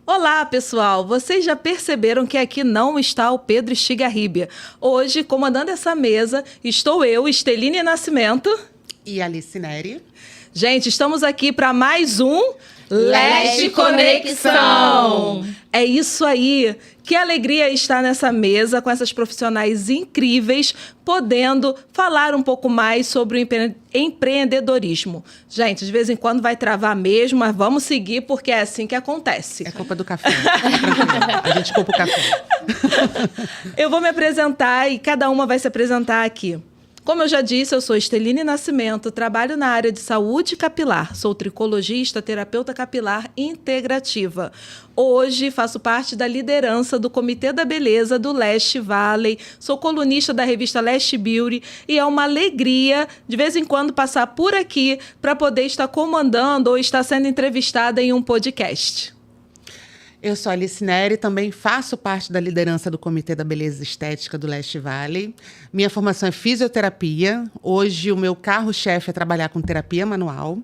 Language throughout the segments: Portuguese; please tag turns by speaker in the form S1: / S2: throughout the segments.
S1: Olá, pessoal! Vocês já perceberam que aqui não está o Pedro Estigarribia. Hoje, comandando essa mesa, estou eu, Esteline Nascimento.
S2: E Alice Neri.
S1: Gente, estamos aqui para mais um
S3: Leste Conexão!
S1: É isso aí! Que alegria estar nessa mesa com essas profissionais incríveis, podendo falar um pouco mais sobre o empreendedorismo. Gente, de vez em quando vai travar mesmo, mas vamos seguir porque é assim que acontece.
S2: É culpa do café. A gente culpa o café.
S1: Eu vou me apresentar e cada uma vai se apresentar aqui. Como eu já disse, eu sou Esteline Nascimento, trabalho na área de saúde capilar, sou tricologista, terapeuta capilar integrativa. Hoje faço parte da liderança do Comitê da Beleza do Leste Valley, sou colunista da revista Leste Beauty e é uma alegria de vez em quando passar por aqui para poder estar comandando ou estar sendo entrevistada em um podcast.
S2: Eu sou Alice Neri, também faço parte da liderança do Comitê da Beleza Estética do Leste Valley. Minha formação é fisioterapia. Hoje o meu carro-chefe é trabalhar com terapia manual.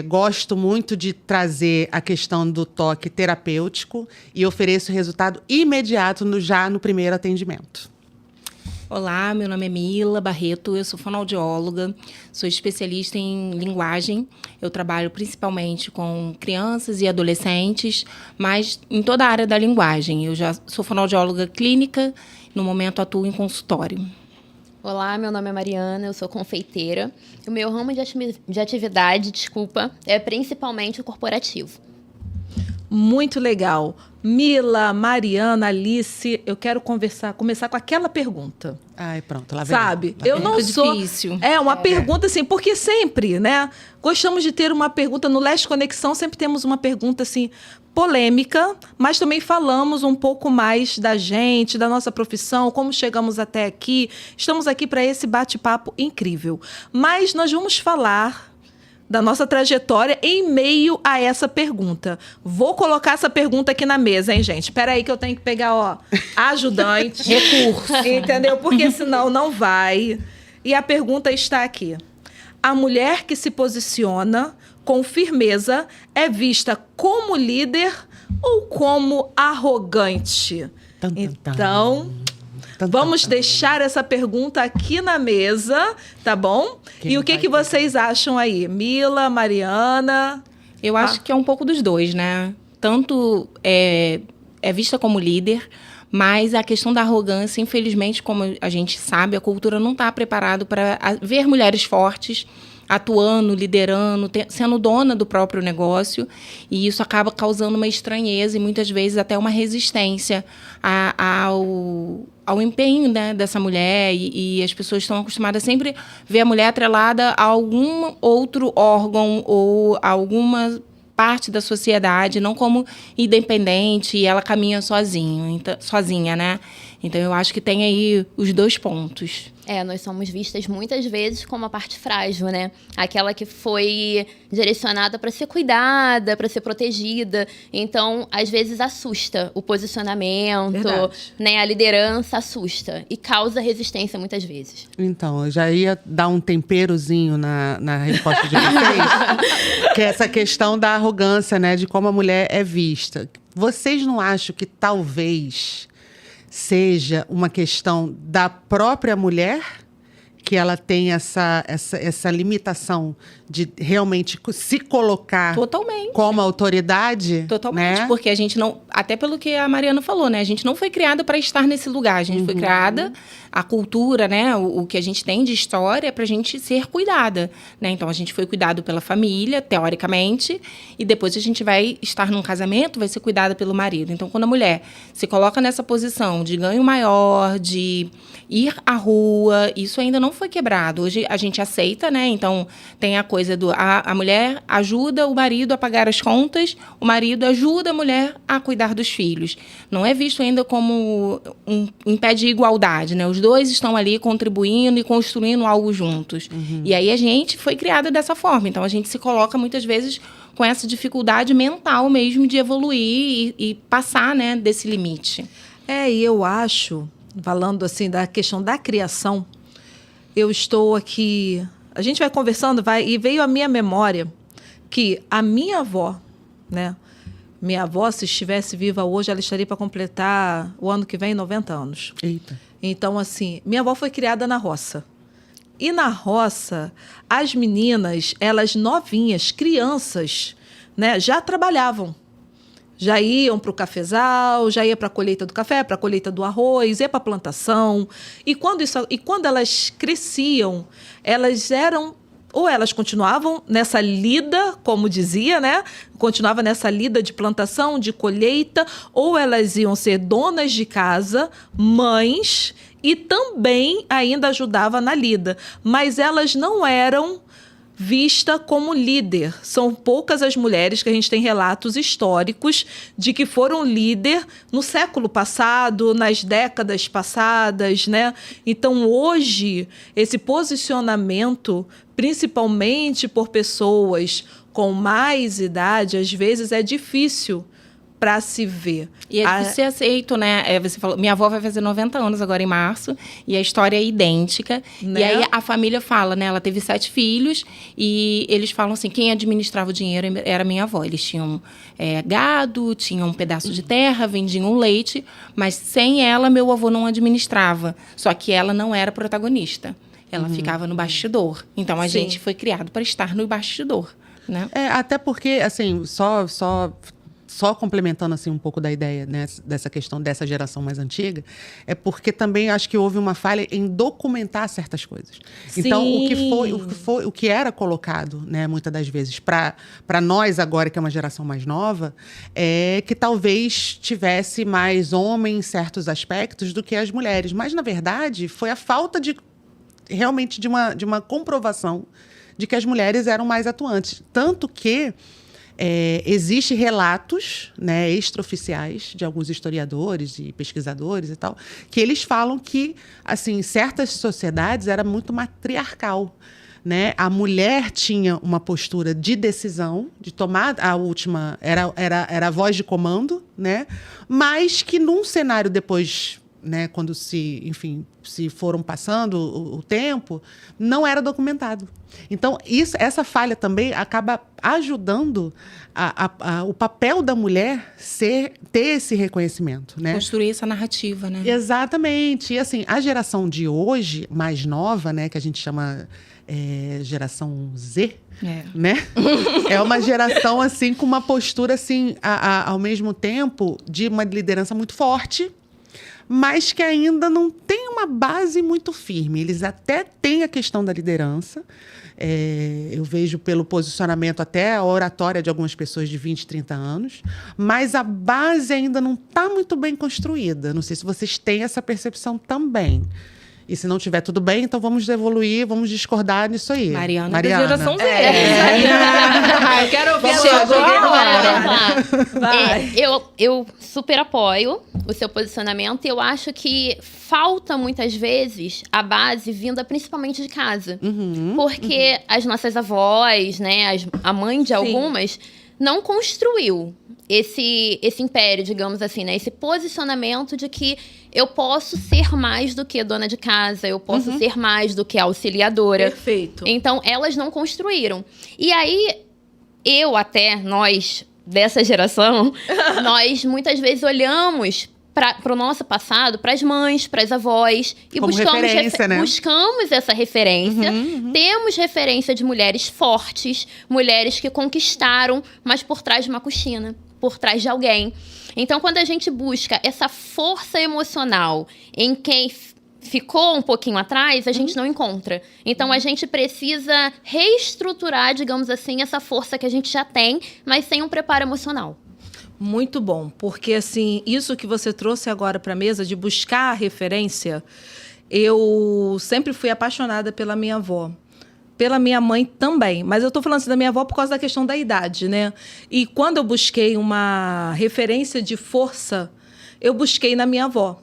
S2: Gosto muito de trazer a questão do toque terapêutico e ofereço resultado imediato já no primeiro atendimento.
S3: Olá, meu nome é Mila Barreto, eu sou fonoaudióloga, sou especialista em linguagem. Eu trabalho principalmente com crianças e adolescentes, mas em toda a área da linguagem. Eu já sou fonoaudióloga clínica, no momento atuo em consultório.
S4: Olá, meu nome é Mariana, eu sou confeiteira. O meu ramo de atividade, é principalmente o corporativo.
S1: Muito legal. Mila, Mariana, Alice, eu quero começar com aquela pergunta.
S2: Ai, pronto, lá vem.
S1: Sabe? Eu não sou...
S3: difícil.
S1: É uma pergunta assim, porque sempre, né? Gostamos de ter uma pergunta no Leste Conexão, sempre temos uma pergunta assim polêmica, mas também falamos um pouco mais da gente, da nossa profissão, como chegamos até aqui. Estamos aqui para esse bate-papo incrível. Mas nós vamos falar da nossa trajetória em meio a essa pergunta. Vou colocar essa pergunta aqui na mesa, hein, gente? Espera aí que eu tenho que pegar, ajudante.
S3: Recurso.
S1: Entendeu? Porque senão não vai. E a pergunta está aqui. A mulher que se posiciona com firmeza é vista como líder ou como arrogante? Então, vamos deixar essa pergunta aqui na mesa, tá bom? E o que vocês acham aí? Mila, Mariana?
S3: Eu acho que é um pouco dos dois, né? Tanto é vista como líder, mas a questão da arrogância, infelizmente, como a gente sabe, a cultura não está preparada para ver mulheres fortes atuando, liderando, sendo dona do próprio negócio, e isso acaba causando uma estranheza e muitas vezes até uma resistência ao empenho, né, dessa mulher, e as pessoas estão acostumadas a sempre ver a mulher atrelada a algum outro órgão ou a alguma parte da sociedade, não como independente, e ela caminha sozinha, né? Então, eu acho que tem aí os dois pontos.
S4: Nós somos vistas muitas vezes como a parte frágil, né? Aquela que foi direcionada para ser cuidada, para ser protegida. Então, às vezes assusta o posicionamento, né? A liderança assusta e causa resistência muitas vezes.
S2: Então, eu já ia dar um temperozinho na resposta de vocês, que é essa questão da arrogância, né? De como a mulher é vista. Vocês não acham que talvez seja uma questão da própria mulher, que ela tem essa limitação de realmente se colocar
S3: totalmente
S2: como autoridade?
S3: Totalmente,
S2: né?
S3: Porque a gente não... Até pelo que a Mariana falou, né? A gente não foi criada para estar nesse lugar. A gente foi criada... A cultura, né? O que a gente tem de história é para a gente ser cuidada, né? Então, a gente foi cuidado pela família, teoricamente, e depois a gente vai estar num casamento, vai ser cuidada pelo marido. Então, quando a mulher se coloca nessa posição de ganho maior, de ir à rua, isso ainda não foi quebrado. Hoje, a gente aceita, né? Então, tem a coisa do... A mulher ajuda o marido a pagar as contas, o marido ajuda a mulher a cuidar dos filhos. Não é visto ainda como um pé de igualdade, né? Os dois estão ali contribuindo e construindo algo juntos. E aí a gente foi criada dessa forma. Então, a gente se coloca muitas vezes com essa dificuldade mental mesmo de evoluir e passar, né, desse limite.
S1: E eu acho, falando assim da questão da criação, eu estou aqui... A gente vai conversando, e veio à minha memória que a minha avó, né, Minha avó, se estivesse viva hoje, ela estaria para completar o ano que vem 90 anos.
S2: Eita.
S1: Então, assim, minha avó foi criada na roça. E na roça, as meninas, elas novinhas, crianças, né, já trabalhavam. Já iam para o cafezal, já ia para a colheita do café, para a colheita do arroz, ia para a plantação. E quando elas cresciam, elas eram... Ou elas continuavam nessa lida, como dizia, né? Continuava nessa lida de plantação, de colheita, ou elas iam ser donas de casa, mães, e também ainda ajudava na lida. Mas elas não eram vistas como líder. São poucas as mulheres que a gente tem relatos históricos de que foram líder no século passado, nas décadas passadas, né? Então, hoje, esse posicionamento, principalmente por pessoas com mais idade, às vezes é difícil para se ver.
S3: E é difícil ser aceito, né? Você falou, minha avó vai fazer 90 anos agora em março, e a história é idêntica.
S1: Né?
S3: E aí a família fala, né? Ela teve 7 filhos, e eles falam assim, quem administrava o dinheiro era minha avó. Eles tinham gado, tinham um pedaço de terra, vendiam leite, mas sem ela, meu avô não administrava. Só que ela não era protagonista. Ela ficava no bastidor. Então, a gente foi criado para estar no bastidor, né?
S2: Até porque, assim, só complementando assim um pouco da ideia, né, dessa questão dessa geração mais antiga, é porque também acho que houve uma falha em documentar certas coisas.
S1: Sim.
S2: Então, o que era colocado, né, muitas das vezes para nós agora, que é uma geração mais nova, é que talvez tivesse mais homem em certos aspectos do que as mulheres. Mas, na verdade, foi a falta realmente de uma comprovação de que as mulheres eram mais atuantes. Tanto que existem relatos, né, extraoficiais de alguns historiadores e pesquisadores e tal, que eles falam que, assim, certas sociedades era muito matriarcal, né? A mulher tinha uma postura de decisão, de tomar a última... Era a voz de comando, né? Mas que num cenário depois... Né, quando se foram passando o tempo, não era documentado. Então, essa falha também acaba ajudando o papel da mulher ter esse reconhecimento. Né?
S3: Construir essa narrativa, né?
S2: Exatamente. E, assim, a geração de hoje, mais nova, né, que a gente chama geração Z, né? É uma geração, assim, com uma postura, assim, ao mesmo tempo, de uma liderança muito forte, mas que ainda não tem uma base muito firme. Eles até têm a questão da liderança. Eu vejo pelo posicionamento até a oratória de algumas pessoas de 20, 30 anos, mas a base ainda não está muito bem construída. Não sei se vocês têm essa percepção também. E se não tiver tudo bem, então vamos evoluir, vamos discordar nisso aí.
S3: Mariana. Da geração Z.
S4: Eu quero ouvir
S1: Vai.
S4: Eu super apoio o seu posicionamento. Eu acho que falta, muitas vezes, a base vinda principalmente de casa. Porque as nossas avós, né, a mãe de algumas, não construiu esse império, digamos assim, né? Esse posicionamento de que eu posso ser mais do que dona de casa, eu posso ser mais do que auxiliadora.
S1: Perfeito.
S4: Então, elas não construíram. E aí, nós, dessa geração, nós muitas vezes olhamos para o nosso passado, para as mães, para as avós, e
S2: como
S4: buscamos essa referência. Temos referência de mulheres fortes, mulheres que conquistaram, mas por trás de uma coxina, por trás de alguém. Então, quando a gente busca essa força emocional em quem ficou um pouquinho atrás, a gente não encontra. Então, a gente precisa reestruturar, digamos assim, essa força que a gente já tem, mas sem um preparo emocional.
S1: Muito bom, porque assim, isso que você trouxe agora para a mesa, de buscar a referência, eu sempre fui apaixonada pela minha avó. Pela minha mãe também, mas eu estou falando assim da minha avó por causa da questão da idade, né? E quando eu busquei uma referência de força, eu busquei na minha avó.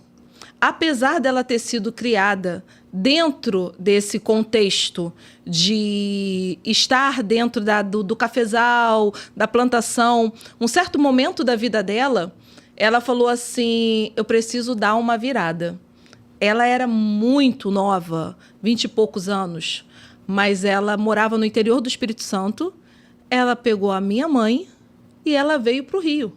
S1: Apesar dela ter sido criada dentro desse contexto de estar dentro do cafezal, da plantação, um certo momento da vida dela, ela falou assim, eu preciso dar uma virada. Ela era muito nova, 20 e poucos anos, mas ela morava no interior do Espírito Santo. Ela pegou a minha mãe e ela veio para o Rio.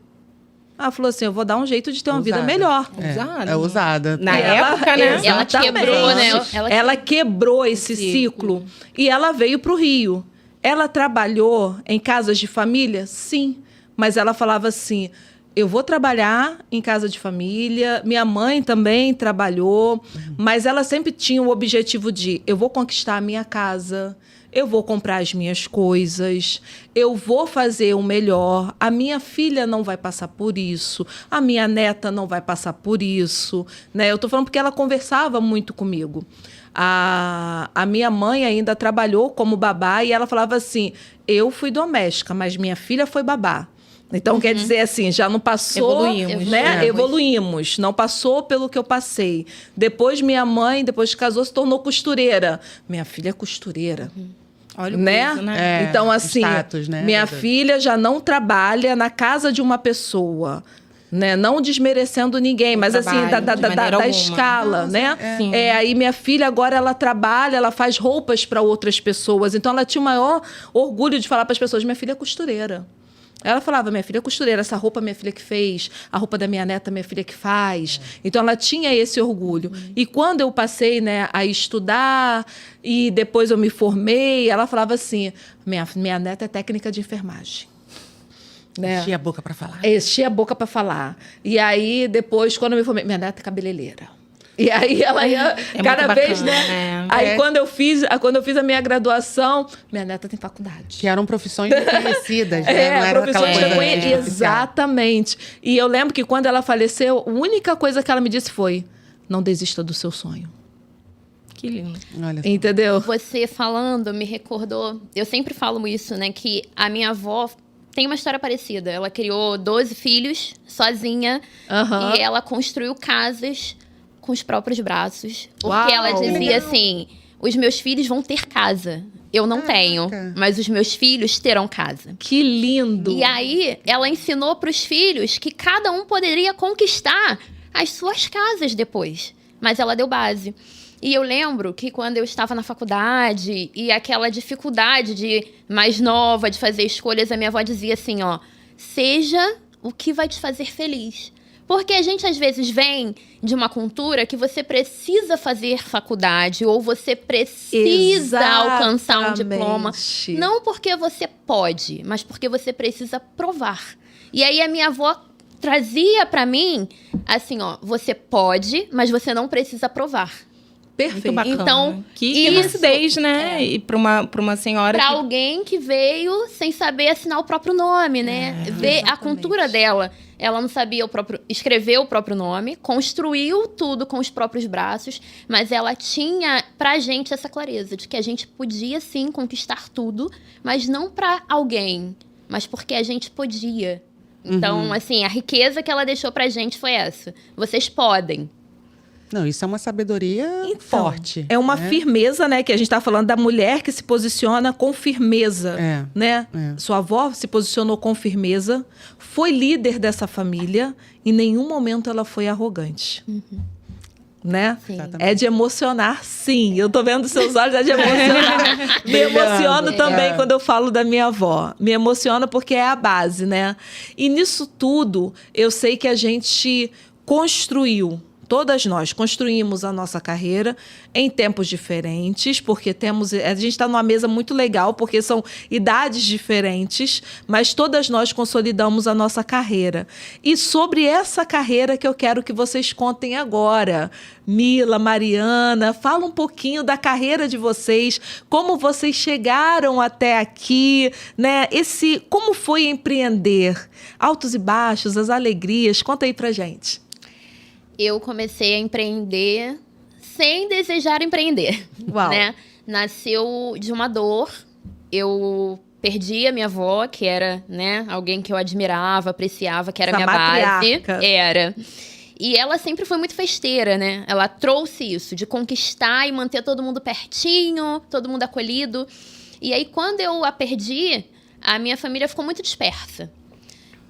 S1: Ela falou assim, eu vou dar um jeito de ter uma vida
S2: Usada.
S1: melhor.
S3: Usada.
S2: É usada.
S3: Na
S1: Ela-
S3: época, né?
S4: Ela
S1: Exatamente.
S4: quebrou, né?
S1: Ela quebrou esse ciclo e ela veio para o Rio. Ela trabalhou em casas de família? Sim. Mas ela falava assim, eu vou trabalhar em casa de família, minha mãe também trabalhou, mas ela sempre tinha o objetivo de, eu vou conquistar a minha casa, eu vou comprar as minhas coisas, eu vou fazer o melhor, a minha filha não vai passar por isso, a minha neta não vai passar por isso, né? Eu tô falando porque ela conversava muito comigo. A minha mãe ainda trabalhou como babá e ela falava assim, eu fui doméstica, mas minha filha foi babá. Então, quer dizer assim, já não passou,
S3: Evoluímos.
S1: né? Evoluímos. Não passou pelo que eu passei. Depois, minha mãe, depois que casou, se tornou costureira. Minha filha é costureira.
S3: Olha o
S1: Né?
S3: peso, né?
S2: É,
S1: Então, assim,
S2: status, né?
S1: minha
S2: Verdade.
S1: filha já não trabalha na casa de uma pessoa. Né? Não desmerecendo ninguém, mas assim,
S3: trabalho, de maneira
S1: da
S3: alguma.
S1: escala, né?
S3: Sim.
S1: Aí minha filha agora ela trabalha, ela faz roupas para outras pessoas. Então ela tinha o maior orgulho de falar para as pessoas: minha filha é costureira. Ela falava, minha filha é costureira, essa roupa minha filha que fez, a roupa da minha neta minha filha que faz. Então ela tinha esse orgulho. E quando eu passei, né, a estudar e depois eu me formei, ela falava assim, minha neta é técnica de enfermagem. Né?
S2: Enchia a boca pra falar.
S1: Enchia a boca para falar. E aí, depois, quando eu me formei, minha neta é cabeleireira. E aí ela ia
S3: É
S1: cada
S3: muito
S1: vez,
S3: bacana,
S1: né?
S3: né?
S1: Aí
S2: É.
S1: quando eu fiz a minha graduação, minha neta tem faculdade.
S2: Que eram profissões reconhecidas, né? Não era aquela
S1: profissões
S2: coisa
S1: reconhecidas.
S2: superficial.
S1: Exatamente. E eu lembro que quando ela faleceu, a única coisa que ela me disse foi: não desista do seu sonho.
S3: Que lindo.
S2: Olha só.
S1: Entendeu?
S4: Você falando me recordou, eu sempre falo isso, né? Que a minha avó tem uma história parecida. Ela criou 12 filhos sozinha
S1: Aham.
S4: e ela construiu casas com os próprios braços. Porque
S1: Uau!
S4: ela
S1: Que
S4: dizia assim: os meus filhos vão ter casa. Eu não tenho, mas os meus filhos terão casa.
S1: Que lindo.
S4: E aí, ela ensinou para os filhos que cada um poderia conquistar as suas casas depois. Mas ela deu base. E eu lembro que quando eu estava na faculdade e aquela dificuldade de mais nova, de fazer escolhas, a minha avó dizia assim, ó, seja o que vai te fazer feliz. Porque a gente, às vezes, vem de uma cultura que você precisa fazer faculdade ou você precisa alcançar um diploma.
S1: Exatamente.
S4: Não porque você pode, mas porque você precisa provar. E aí a minha avó trazia pra mim, assim, ó, você pode, mas você não precisa provar.
S1: Perfeito.
S3: Muito bacana.
S4: Então,
S3: que
S4: isso-
S3: lucidez, né? E pra uma senhora
S4: Pra
S3: que...
S4: alguém que veio sem saber assinar o próprio nome, né? Ver a
S1: exatamente.
S4: cultura dela. Ela não sabia escrever o próprio nome, construiu tudo com os próprios braços, mas ela tinha pra gente essa clareza de que a gente podia sim conquistar tudo, mas não pra alguém, mas porque a gente podia. Então, assim, a riqueza que ela deixou pra gente foi essa. Vocês podem.
S2: Não, isso é uma sabedoria
S1: Então,
S2: forte.
S1: É uma
S2: né?
S1: firmeza, né? Que a gente está falando da mulher que se posiciona com firmeza,
S2: É,
S1: né?
S2: é.
S1: Sua avó se posicionou com firmeza, foi líder dessa família, em nenhum momento ela foi arrogante. Né?
S4: Sim.
S1: É de emocionar, sim. Eu tô vendo seus olhos, é de emocionar. Me emociono
S4: Brilhando.
S1: também
S2: É.
S1: quando eu falo da minha avó. Me emociona porque é a base, né? E nisso tudo, eu sei que a gente construiu. Todas nós construímos a nossa carreira em tempos diferentes, porque a gente está numa mesa muito legal, porque são idades diferentes, mas todas nós consolidamos a nossa carreira. E sobre essa carreira que eu quero que vocês contem agora. Mila, Mariana, fala um pouquinho da carreira de vocês, como vocês chegaram até aqui, né? Como foi empreender? Altos e baixos, as alegrias, conta aí pra gente.
S4: Eu comecei a empreender sem desejar empreender.
S1: Uau.
S4: Né? Nasceu de uma dor. Eu perdi a minha avó, que era, né, alguém que eu admirava, apreciava, que era
S1: Essa
S4: minha base.
S1: matriarca.
S4: Era. E ela sempre foi muito festeira, né? Ela trouxe isso, de conquistar e manter todo mundo pertinho, todo mundo acolhido. E aí, quando eu a perdi, a minha família ficou muito dispersa.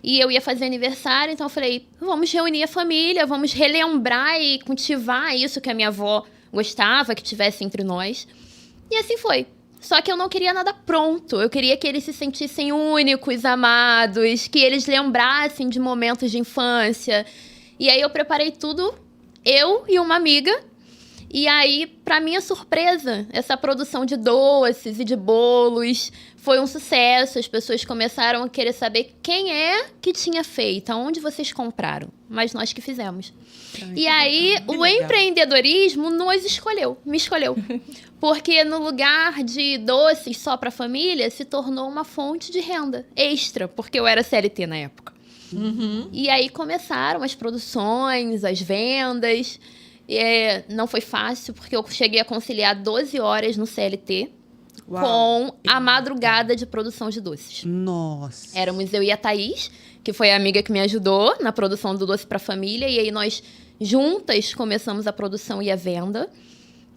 S4: E eu ia fazer aniversário, então eu falei, vamos reunir a família, vamos relembrar e cultivar isso que a minha avó gostava, que tivesse entre nós. E assim foi. Só que eu não queria nada pronto. Eu queria que eles se sentissem únicos, amados, que eles lembrassem de momentos de infância. E aí eu preparei tudo, eu e uma amiga. E aí, pra minha surpresa, essa produção de doces e de bolos foi um sucesso. As pessoas começaram a querer saber quem é que tinha feito, aonde vocês compraram. Mas nós que fizemos. E aí, o empreendedorismo me escolheu. Porque no lugar de doces só pra família, se tornou uma fonte de renda extra, porque eu era CLT na época. E aí começaram as produções, as vendas. Não foi fácil, porque eu cheguei a conciliar 12 horas no CLT com a madrugada de produção de doces.
S2: Nossa.
S4: Éramos eu e a Thaís, que foi a amiga que me ajudou na produção do doce para a família. E aí nós juntas começamos a produção e a venda.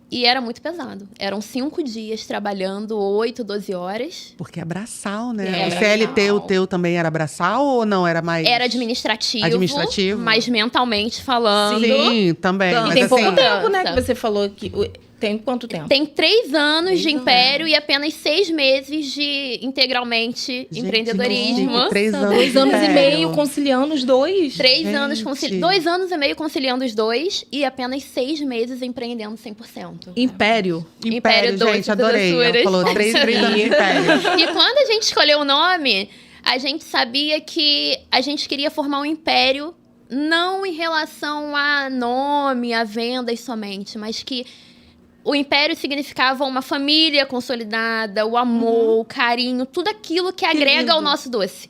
S4: E era muito pesado. Eram 5 dias trabalhando, 8, 12 horas.
S2: Porque é braçal, né?
S4: Era
S2: o CLT,
S4: braçal.
S2: o teu também era braçal ou não? Era mais...
S4: Era administrativo.
S2: Administrativo?
S4: Mas mentalmente falando...
S2: Sim, também.
S3: E
S2: Mas
S3: tem pouco
S2: assim,
S3: tempo, né, que você falou que... Tem quanto tempo?
S4: Tem 3 anos de império e apenas 6 meses de integralmente
S2: Gente,
S4: empreendedorismo.
S2: que 3 anos.
S3: 2 anos e
S2: Império.
S3: meio conciliando os dois.
S4: 3 anos,
S2: Gente.
S4: 2 anos e meio conciliando os dois e apenas 6 meses empreendendo 100%.
S1: Império.
S4: Império Doces
S2: gente,
S4: e
S2: adorei. Ela
S4: Doçuras.
S2: falou 3 anos de Império.
S4: E quando a gente escolheu o nome, a gente sabia que a gente queria formar um império não em relação a nome, a vendas somente, mas que o império significava uma família consolidada, o amor, o carinho, tudo aquilo que agrega ao nosso doce.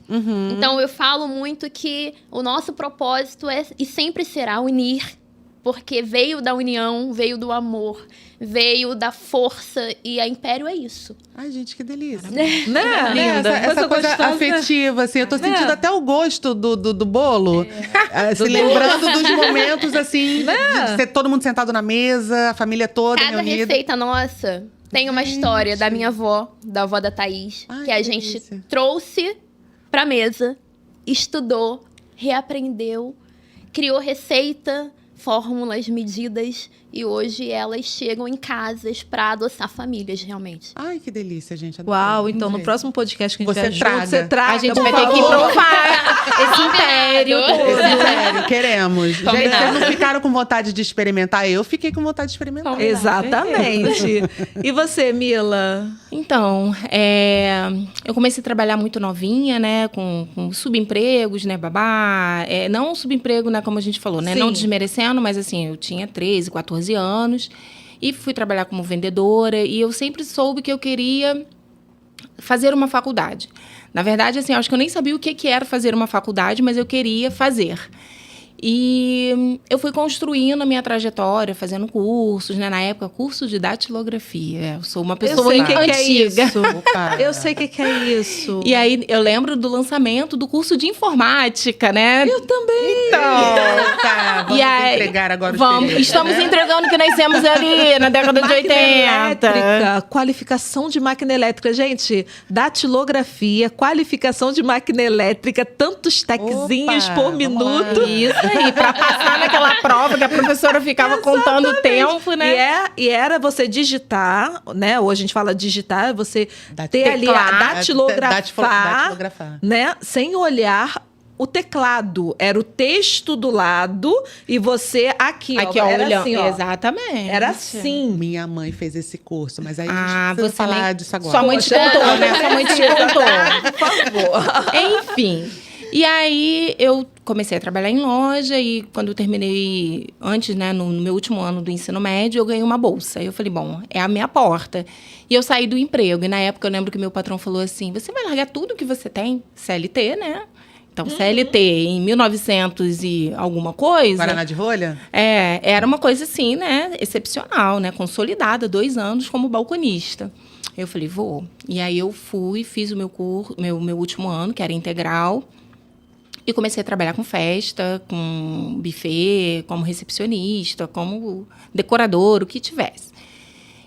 S4: Então, eu falo muito que o nosso propósito é, e sempre será, unir. Porque veio da união, veio do amor, veio da força. E a Império é isso.
S2: Ai, gente, que delícia.
S1: Né?
S2: Linda. Essa coisa
S1: gostosa.
S2: afetiva, assim. Eu tô sentindo até o gosto do bolo. Se lembrando dos momentos, assim, de ser todo mundo sentado na mesa, a família toda
S4: Cada
S2: reunida.
S4: receita nossa tem uma história da minha avó, da avó da Thaís,
S2: Ai,
S4: que a
S2: que
S4: gente
S2: delícia.
S4: trouxe pra mesa, estudou, reaprendeu, criou receita, fórmulas, medidas, e hoje elas chegam em casas pra adoçar famílias, realmente.
S2: Ai, que delícia, gente. Adorei.
S1: Uau, então no
S2: Gente.
S1: próximo podcast que a gente
S2: Você
S1: tiver junto,
S2: traga.
S1: você traga.
S3: A gente
S1: por
S3: vai ter que
S1: favor.
S3: provar esse império.
S2: Esse império, queremos. Gente,
S4: Combinado.
S2: vocês não ficaram com vontade de experimentar? Eu fiquei com vontade de experimentar.
S1: Exatamente. E você, Mila?
S3: Então, eu comecei a trabalhar muito novinha, né? Com subempregos, né? Babá. Não subemprego, né? Como a gente falou, né?
S1: Sim.
S3: Não desmerecendo, mas assim, eu tinha 13, 14 anos. E fui trabalhar como vendedora. E eu sempre soube que eu queria fazer uma faculdade. Na verdade, assim, eu acho que eu nem sabia o que era fazer uma faculdade, mas eu queria fazer. E eu fui construindo a minha trajetória, fazendo cursos, né? Na época, curso de datilografia. Eu sou uma pessoa
S1: eu sei o que é
S3: antiga.
S1: isso.
S2: Opa.
S1: Eu sei o que é isso.
S3: E aí, eu lembro do lançamento do curso de informática, né?
S1: Eu também.
S2: Então, tá. Vamos
S3: E aí,
S2: entregar agora os
S3: vamos,
S2: períodos,
S3: estamos
S2: né?
S3: entregando o que nós temos ali na década de
S1: Máquina
S3: 80.
S1: elétrica, qualificação de máquina elétrica. Gente, datilografia, qualificação de máquina elétrica, tantos teczinhos
S2: Opa,
S1: por
S2: vamos
S1: minuto.
S2: lá.
S3: Isso aí, pra passar naquela prova que a professora ficava contando o tempo, né?
S1: E era você digitar, né? Ou a gente fala digitar, você ter ali a
S3: Teclar.
S2: Datilografar.
S1: né? Sem olhar o teclado. Era o texto do lado e você aqui,
S3: Aqui,
S1: ó.
S3: ó,
S1: Era
S3: olhando.
S1: assim, ó.
S3: Exatamente.
S1: Era assim.
S2: Minha mãe fez esse curso, mas aí a
S3: Ah,
S2: gente precisa
S3: você
S2: falar
S3: nem-
S2: disso agora.
S3: Sua mãe te contou, né? Sua mãe te contou.
S1: Por favor.
S3: Enfim. E aí, eu comecei a trabalhar em loja e quando eu terminei, antes, né, no meu último ano do ensino médio, eu ganhei uma bolsa. Eu falei, bom, é a minha porta. E eu saí do emprego. E na época, eu lembro que meu patrão falou assim, você vai largar tudo que você tem? CLT, né? Então, CLT em 1900 e alguma coisa...
S2: Guaraná de rolha?
S3: Era uma coisa assim, né, excepcional, né, consolidada, 2 anos como balconista. Eu falei, vou. E aí eu fui, fiz o meu curso, meu último ano, que era integral, e comecei a trabalhar com festa, com buffet, como recepcionista, como decorador, o que tivesse.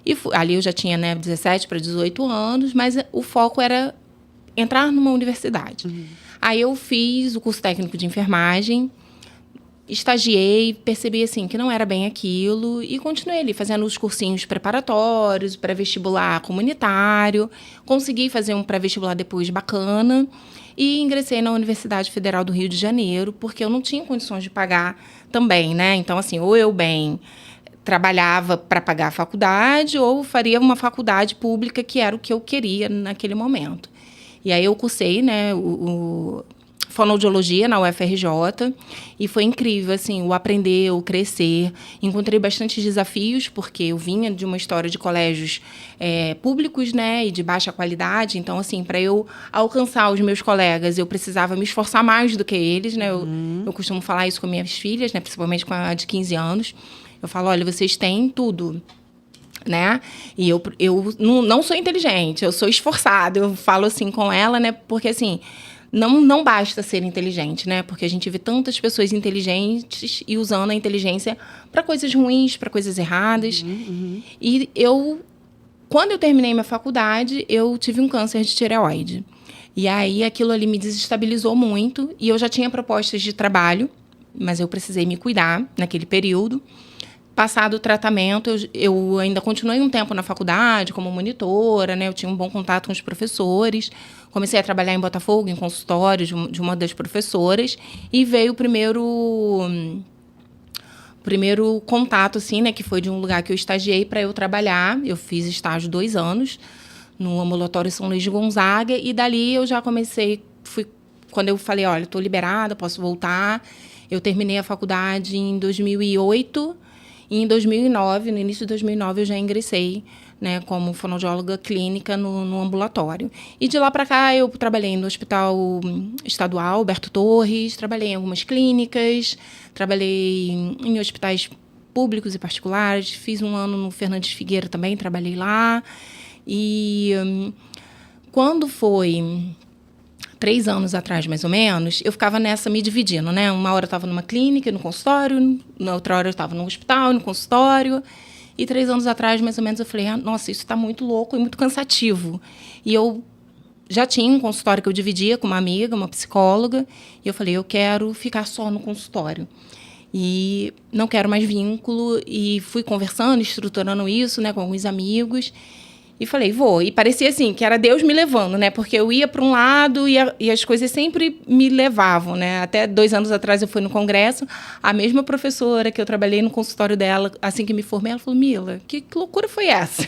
S3: E ali eu já tinha, né, 17 para 18 anos, mas o foco era entrar numa universidade. Aí eu fiz o curso técnico de enfermagem. estagiei, percebi assim que não era bem aquilo e continuei ali fazendo os cursinhos preparatórios, pré-vestibular comunitário, consegui fazer um pré-vestibular depois bacana e ingressei na Universidade Federal do Rio de Janeiro, porque eu não tinha condições de pagar também, né? Então, assim, ou eu trabalhava para pagar a faculdade ou faria uma faculdade pública, que era o que eu queria naquele momento. E aí eu cursei, né, o fonoaudiologia na UFRJ e foi incrível, assim, o aprender, o crescer. Encontrei bastante desafios, porque eu vinha de uma história de colégios públicos, né, e de baixa qualidade. Então, assim, para eu alcançar os meus colegas, eu precisava me esforçar mais do que eles, né. Eu costumo falar isso com minhas filhas, né, principalmente com a de 15 anos. Eu falo, olha, vocês têm tudo, né? E eu não sou inteligente, eu sou esforçada. Eu falo assim com ela, né? Porque, assim, não basta ser inteligente, né? Porque a gente vê tantas pessoas inteligentes e usando a inteligência para coisas ruins, para coisas erradas. E quando eu terminei minha faculdade, eu tive um câncer de tireoide. E aí, aquilo ali me desestabilizou muito. E eu já tinha propostas de trabalho, mas eu precisei me cuidar naquele período. Passado o tratamento, eu ainda continuei um tempo na faculdade como monitora, né? Eu tinha um bom contato com os professores. Comecei a trabalhar em Botafogo, em consultório de uma das professoras. E veio o primeiro contato, assim, né? Que foi de um lugar que eu estagiei para eu trabalhar. Eu fiz estágio 2 anos no ambulatório São Luís de Gonzaga. E dali eu já comecei... Quando eu falei, olha, estou liberada, posso voltar. Eu terminei a faculdade em 2008... E em 2009, no início de 2009, eu já ingressei, né, como fonoaudióloga clínica no ambulatório. E de lá para cá, eu trabalhei no Hospital Estadual Alberto Torres, trabalhei em algumas clínicas, trabalhei em hospitais públicos e particulares, fiz um ano no Fernandes Figueira também, trabalhei lá. E quando foi 3 anos atrás, mais ou menos, eu ficava nessa me dividindo, né? Uma hora eu estava numa clínica, no consultório, na outra hora eu estava no hospital, no consultório. E 3 anos atrás, mais ou menos, eu falei, nossa, isso está muito louco e muito cansativo. E eu já tinha um consultório que eu dividia com uma amiga, uma psicóloga, e eu falei, eu quero ficar só no consultório. E não quero mais vínculo, e fui conversando, estruturando isso, né, com alguns amigos. E falei, vou. E parecia assim, que era Deus me levando, né? Porque eu ia para um lado e as coisas sempre me levavam, né? Até 2 anos atrás eu fui no congresso, a mesma professora que eu trabalhei no consultório dela, assim que me formei, ela falou, Mila, que loucura foi essa?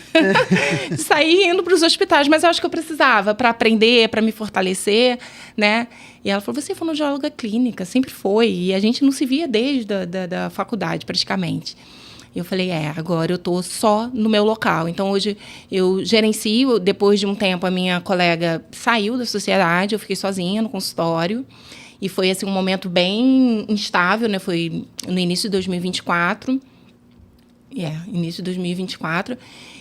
S3: De sair indo para os hospitais, mas eu acho que eu precisava para aprender, para me fortalecer, né? E ela falou, você é fonoaudióloga clínica, sempre foi. E a gente não se via desde da faculdade, praticamente. Eu falei, agora eu estou só no meu local. Então, hoje eu gerencio. Depois de um tempo, a minha colega saiu da sociedade, eu fiquei sozinha no consultório. E foi assim, um momento bem instável, né? Foi no início de 2024. Início de 2024.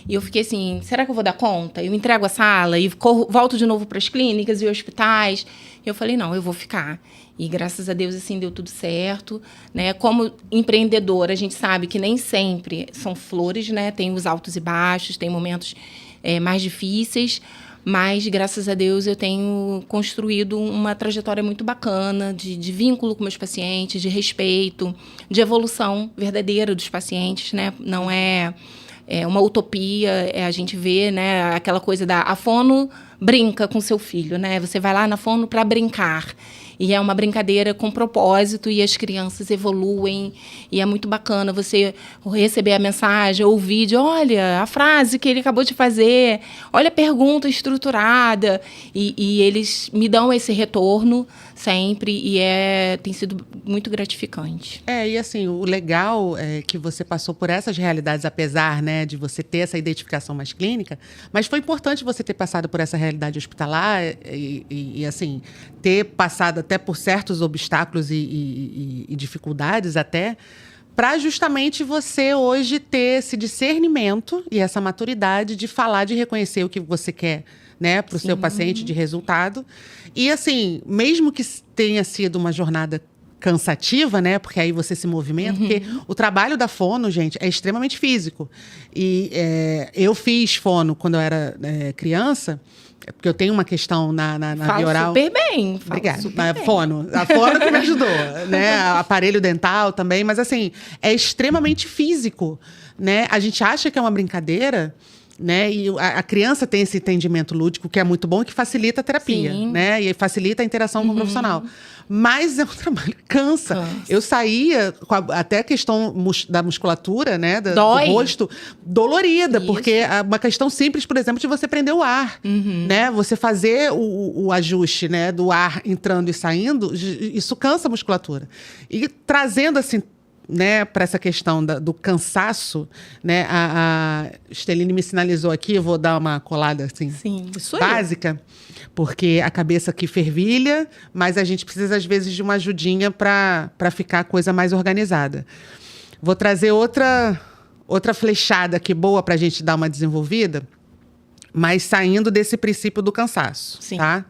S3: E eu fiquei assim, será que eu vou dar conta? Eu entrego a sala e volto de novo para as clínicas e hospitais. Eu falei, não, eu vou ficar. E graças a Deus, assim, deu tudo certo, né? Como empreendedora, a gente sabe que nem sempre são flores, né? Tem os altos e baixos, tem momentos mais difíceis, mas graças a Deus eu tenho construído uma trajetória muito bacana de vínculo com meus pacientes, de respeito, de evolução verdadeira dos pacientes, né? Não é uma utopia, a gente vê, né, aquela coisa a fono brinca com seu filho, né? Você vai lá na fono para brincar. E é uma brincadeira com propósito e as crianças evoluem. E é muito bacana você receber a mensagem ou o vídeo. Olha, a frase que ele acabou de fazer. Olha a pergunta estruturada. E eles me dão esse retorno sempre. E tem sido muito gratificante.
S2: E assim, o legal é que você passou por essas realidades, apesar, né, de você ter essa identificação mais clínica. Mas foi importante você ter passado por essa realidade hospitalar e assim, ter passado até por certos obstáculos e dificuldades até, para justamente você hoje ter esse discernimento e essa maturidade de falar, de reconhecer o que você quer, né, para o seu paciente de resultado. E assim, mesmo que tenha sido uma jornada cansativa, né? Porque aí você se movimenta. Porque o trabalho da fono, gente, é extremamente físico. E eu fiz fono quando eu era criança, porque eu tenho uma questão na via oral.
S3: Super bem.
S2: Obrigada.
S3: Super
S2: A
S3: bem.
S2: fono que me ajudou, né? Aparelho dental também, mas assim, é extremamente físico, né? A gente acha que é uma brincadeira, né? E a criança tem esse entendimento lúdico que é muito bom e que facilita a terapia,
S3: Sim.
S2: né? E facilita a interação com o profissional. Mas é um trabalho que cansa. Eu saía com até a questão da musculatura, né? Do
S3: Dói.
S2: rosto, dolorida,
S3: Isso.
S2: porque é uma questão simples, por exemplo, de você prender o ar, né? Você fazer o ajuste, né? Do ar entrando e saindo, isso cansa a musculatura. E trazendo assim, né, para essa questão do cansaço, né? A Esteline me sinalizou aqui, eu vou dar uma colada assim,
S3: Sim.
S1: Isso aí.
S2: básica, porque a cabeça aqui fervilha, mas a gente precisa às vezes de uma ajudinha para ficar a coisa mais organizada. Vou trazer outra flechada aqui boa para a gente dar uma desenvolvida, mas saindo desse princípio do cansaço,
S3: Sim.
S2: tá?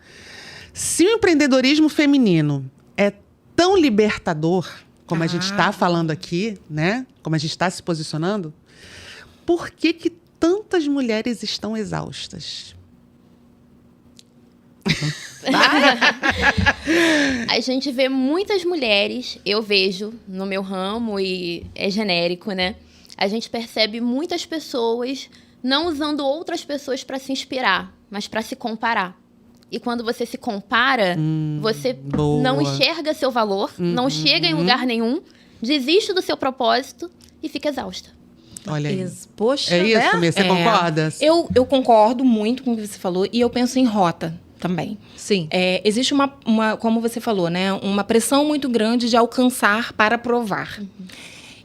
S2: Se o empreendedorismo feminino é tão libertador, como a gente está falando aqui, né? Como a gente está se posicionando, por que tantas mulheres estão exaustas?
S4: A gente vê muitas mulheres, eu vejo no meu ramo e é genérico, né? A gente percebe muitas pessoas não usando outras pessoas para se inspirar, mas para se comparar. E quando você se compara, você
S2: boa.
S4: não enxerga seu valor, não chega em lugar nenhum, desiste do seu propósito e fica exausta.
S2: Olha aí.
S1: Poxa,
S2: É isso,
S1: né?
S2: Mê? Você concorda?
S3: Eu concordo muito com o que você falou e eu penso em rota também.
S1: Sim.
S3: Existe uma, como você falou, né? Uma pressão muito grande de alcançar para provar.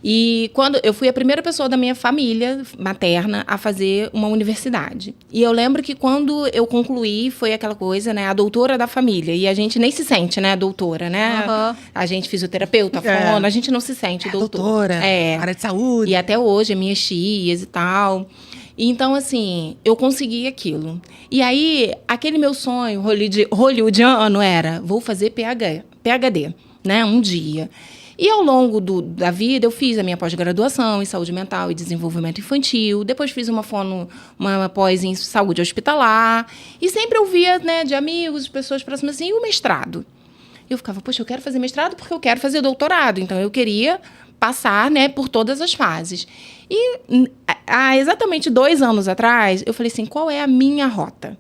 S3: E quando eu fui a primeira pessoa da minha família materna a fazer uma universidade. E eu lembro que quando eu concluí, foi aquela coisa, né? A doutora da família. E a gente nem se sente, né? Doutora, né? A gente fisioterapeuta, fono, a gente não se sente doutora.
S2: Área de saúde.
S3: E até hoje, minhas tias e tal. E então, assim, eu consegui aquilo. E aí, aquele meu sonho hollywoodiano era, vou fazer PhD, né? Um dia. E ao longo da vida, eu fiz a minha pós-graduação em saúde mental e desenvolvimento infantil. Depois fiz uma pós em saúde hospitalar. E sempre ouvia, né, de amigos, de pessoas próximas assim, e o mestrado? Eu ficava, poxa, eu quero fazer mestrado porque eu quero fazer doutorado. Então, eu queria passar, né, por todas as fases. E há exatamente 2 anos atrás, eu falei assim, qual é a minha rota?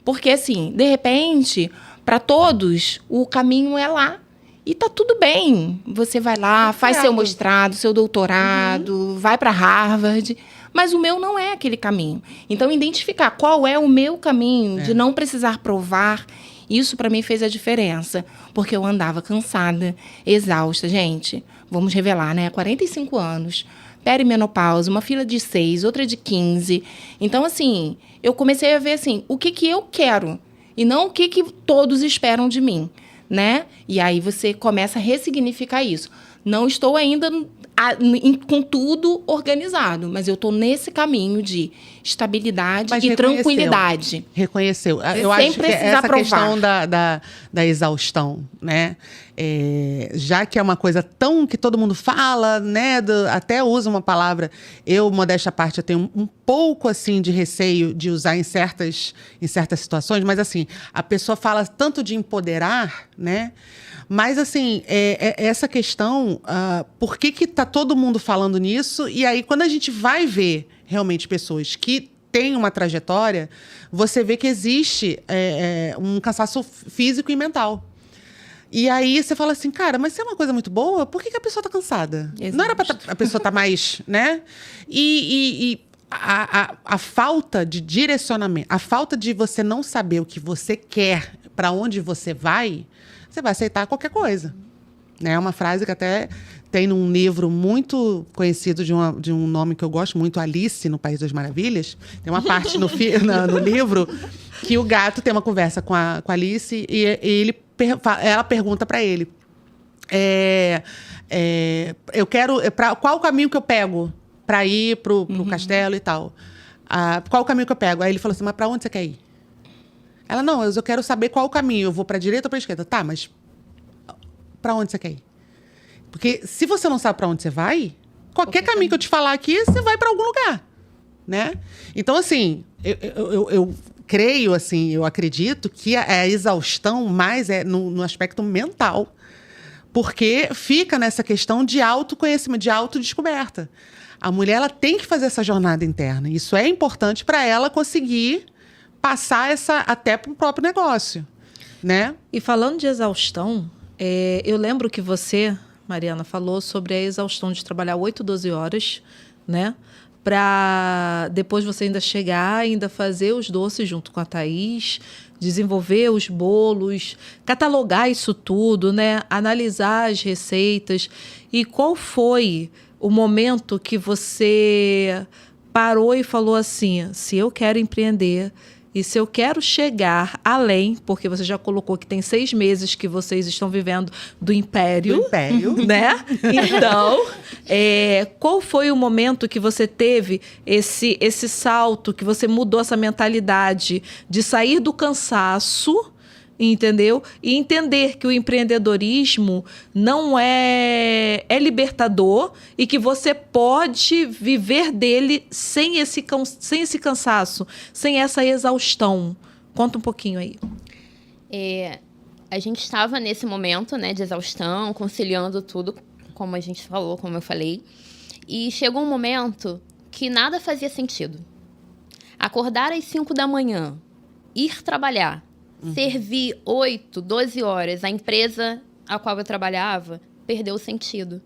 S3: Porque, assim, de repente, para todos, o caminho é lá. E tá tudo bem. Você vai lá, faz seu mestrado, seu doutorado, vai para Harvard. Mas o meu não é aquele caminho. Então, identificar qual é o meu caminho, de não precisar provar, isso para mim fez a diferença. Porque eu andava cansada, exausta. Gente, vamos revelar, né? 45 anos, perimenopausa, uma filha de 6, outra de 15. Então, assim, eu comecei a ver, assim, o que eu quero. E não o que todos esperam de mim. Né? E aí você começa a ressignificar isso. Não estou ainda com tudo organizado, mas eu estou nesse caminho de estabilidade e tranquilidade.
S2: Reconheceu. Eu acho que essa questão da exaustão, né? Já que é uma coisa tão que todo mundo fala, né? Até usa uma palavra. Eu, modéstia à parte, eu tenho um pouco assim de receio de usar em certas situações, mas assim, a pessoa fala tanto de empoderar, né? Mas, assim, essa questão, por que tá todo mundo falando nisso? E aí, quando a gente vai ver realmente pessoas que têm uma trajetória, você vê que existe um cansaço físico e mental. E aí, você fala assim, cara, mas se é uma coisa muito boa, por que a pessoa tá cansada?
S3: Exato.
S2: Não era pra a pessoa tá mais, né? E a falta de direcionamento, a falta de você não saber o que você quer, para onde você vai aceitar qualquer coisa. É uma frase que até tem num livro muito conhecido de um nome que eu gosto muito, Alice, no País das Maravilhas. Tem uma parte no livro que o gato tem uma conversa com a Alice e ela pergunta para ele, eu quero... qual o caminho que eu pego para ir pro castelo e tal? Qual o caminho que eu pego? Aí ele falou assim, mas para onde você quer ir? Ela, não, eu quero saber qual o caminho. Eu vou para a direita ou para a esquerda? Tá, mas para onde você quer ir? Porque se você não sabe para onde você vai, qualquer caminho que eu te falar aqui, você vai para algum lugar, né? Então, assim, eu creio, assim, eu acredito que a exaustão mais é no aspecto mental. Porque fica nessa questão de autoconhecimento, de autodescoberta. A mulher, ela tem que fazer essa jornada interna. Isso é importante para ela conseguir passar até para o próprio negócio, né?
S1: E falando de exaustão, eu lembro que você, Mariana, falou sobre a exaustão de trabalhar 8, 12 horas, né? Para depois você ainda chegar, ainda fazer os doces junto com a Thaís, desenvolver os bolos, catalogar isso tudo, né? Analisar as receitas. E qual foi o momento que você parou e falou assim, se eu quero empreender e se eu quero chegar além, porque você já colocou que tem 6 meses que vocês estão vivendo do império.
S2: Do império.
S1: Né? Então, qual foi o momento que você teve esse salto, que você mudou essa mentalidade de sair do cansaço, entendeu? E entender que o empreendedorismo não é libertador e que você pode viver dele sem esse cansaço, sem essa exaustão. Conta um pouquinho aí.
S4: A gente estava nesse momento, né, de exaustão, conciliando tudo, como a gente falou, como eu falei. E chegou um momento que nada fazia sentido. Acordar às 5 da manhã, ir trabalhar, servir 8, 12 horas, a empresa a qual eu trabalhava perdeu o sentido.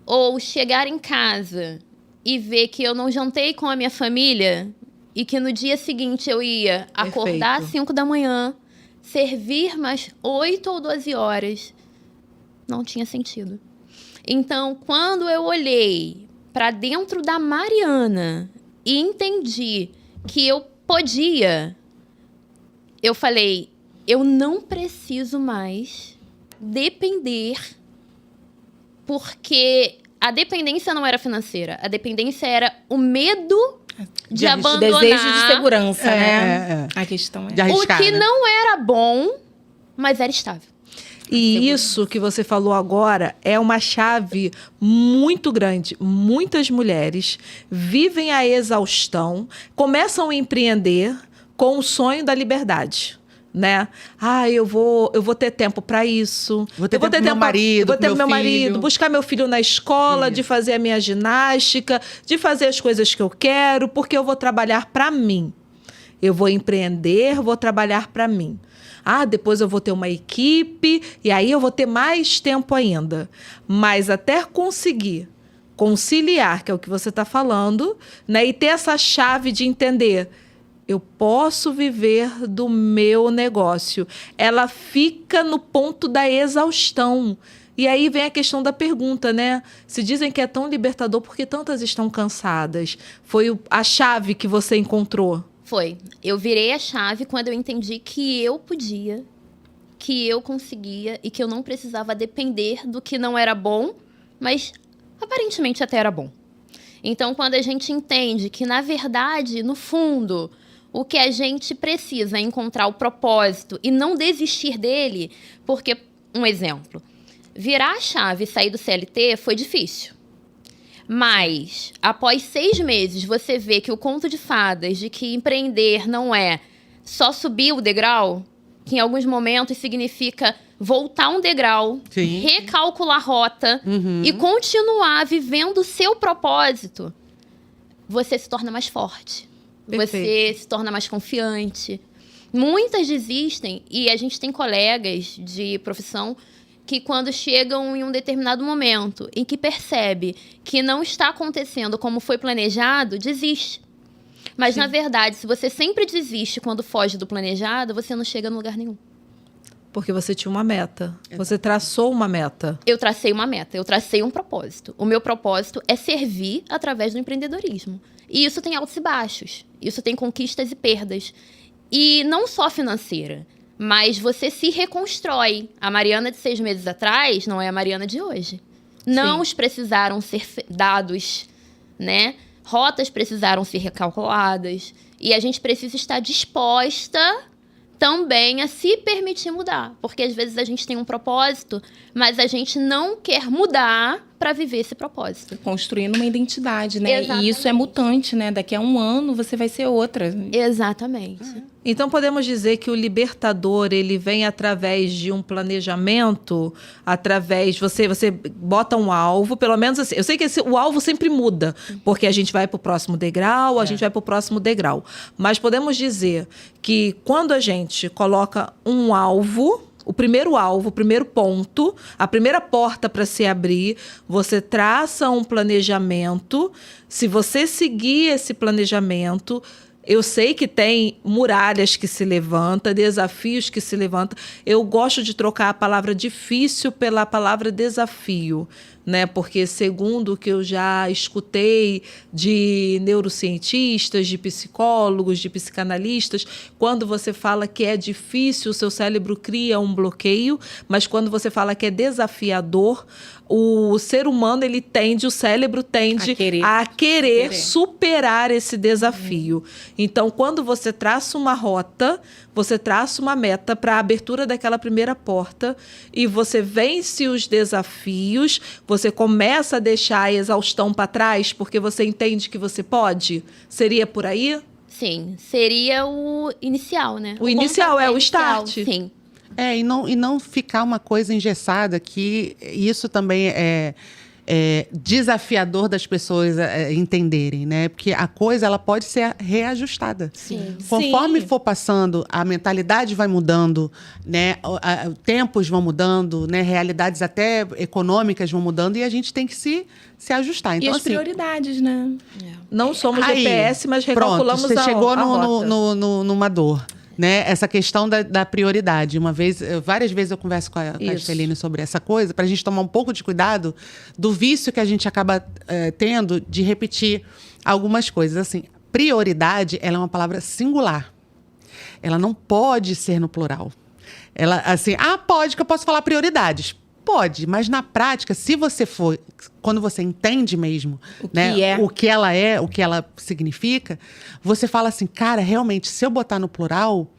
S4: Ou chegar em casa e ver que eu não jantei com a minha família e que no dia seguinte eu ia acordar às 5 da manhã, servir mais 8 ou 12 horas, não tinha sentido. Então, quando eu olhei para dentro da Mariana e entendi que eu podia, eu falei, eu não preciso mais depender, porque a dependência não era financeira, a dependência era o medo de abandonar.
S3: O desejo de segurança, né? A questão é...
S2: De arriscar,
S4: o que
S2: né?
S4: não era bom, mas era estável.
S1: E isso que você falou agora é uma chave muito grande. Muitas mulheres vivem a exaustão, começam a empreender com o sonho da liberdade, né? Eu vou ter tempo para isso.
S2: Vou ter tempo pro meu marido,
S1: vou ter
S2: pro
S1: meu
S2: meu
S1: marido,
S2: filho.
S1: buscar meu filho na escola, de fazer a minha ginástica, de fazer as coisas que eu quero, porque eu vou trabalhar para mim. Eu vou empreender, vou trabalhar para mim. Depois eu vou ter uma equipe e aí eu vou ter mais tempo ainda. Mas até conseguir conciliar, que é o que você está falando, né? E ter essa chave de entender, eu posso viver do meu negócio. Ela fica no ponto da exaustão. E aí vem a questão da pergunta, né? Se dizem que é tão libertador, por que tantas estão cansadas? Foi a chave que você encontrou?
S4: Foi. Eu virei a chave quando eu entendi que eu podia, que eu conseguia e que eu não precisava depender do que não era bom, mas aparentemente até era bom. Então, quando a gente entende que, na verdade, no fundo, o que a gente precisa é encontrar o propósito e não desistir dele, porque, um exemplo, virar a chave e sair do CLT foi difícil. Mas, após 6 meses, você vê que o conto de fadas de que empreender não é só subir o degrau, que em alguns momentos significa voltar um degrau,
S2: Sim.
S4: recalcular a rota e continuar vivendo o seu propósito, você se torna mais forte.
S1: Perfeito.
S4: Você se torna mais confiante. Muitas desistem e a gente tem colegas de profissão que quando chegam em um determinado momento em que percebe que não está acontecendo como foi planejado, desiste. Mas, na verdade, se você sempre desiste quando foge do planejado, você não chega em lugar nenhum.
S1: Porque você tinha uma meta. Você traçou uma meta.
S4: Eu tracei uma meta, eu tracei um propósito. O meu propósito é servir através do empreendedorismo. E isso tem altos e baixos. Isso tem conquistas e perdas. E não só financeira, mas você se reconstrói. A Mariana de 6 meses atrás não é a Mariana de hoje. Não precisaram ser dados, né? Rotas precisaram ser recalculadas. E a gente precisa estar disposta também a se permitir mudar. Porque às vezes a gente tem um propósito, mas a gente não quer mudar para viver esse propósito.
S3: Construindo uma identidade, né?
S4: Exatamente.
S3: E isso é mutante, né? Daqui a um ano você vai ser outra.
S4: Exatamente.
S1: Então podemos dizer que o libertador, ele vem através de um planejamento, através você bota um alvo, pelo menos assim, eu sei que o alvo sempre muda, porque a gente vai para o próximo degrau, a gente vai para o próximo degrau, mas podemos dizer que quando a gente coloca um alvo, o primeiro ponto, a primeira porta para se abrir, você traça um planejamento. Se você seguir esse planejamento, eu sei que tem muralhas que se levantam, desafios que se levantam. Eu gosto de trocar a palavra difícil pela palavra desafio, né? Porque segundo o que eu já escutei de neurocientistas, de psicólogos, de psicanalistas, quando você fala que é difícil, o seu cérebro cria um bloqueio, mas quando você fala que é desafiador, o ser humano, o cérebro tende a querer superar esse desafio. Então, quando você traça uma rota, você traça uma meta para a abertura daquela primeira porta e você vence os desafios, você começa a deixar a exaustão para trás porque você entende que você pode? Seria por aí?
S4: Sim, seria o inicial, né?
S1: O inicial é o
S4: inicial,
S1: start.
S4: Sim.
S2: E não ficar uma coisa engessada, que isso também é desafiador das pessoas entenderem, né? Porque a coisa, ela pode ser reajustada.
S4: Sim.
S2: Conforme for passando, a mentalidade vai mudando, né? Tempos vão mudando, né? Realidades até econômicas vão mudando e a gente tem que se ajustar. Então,
S3: E as
S2: assim,
S3: prioridades, né?
S1: Não somos
S2: aí,
S1: GPS, mas recalculamos
S2: pronto, você chegou
S1: a rota.
S2: numa dor. Né? Essa questão da prioridade. Várias vezes eu converso com a Esteline sobre essa coisa, para a gente tomar um pouco de cuidado do vício que a gente acaba tendo de repetir algumas coisas. Assim, prioridade, ela é uma palavra singular. Ela não pode ser no plural. Ela, assim, pode que eu posso falar prioridades. Pode, mas na prática, quando você entende mesmo o que ela é, o que ela significa, você fala assim, cara, realmente, se eu botar no plural,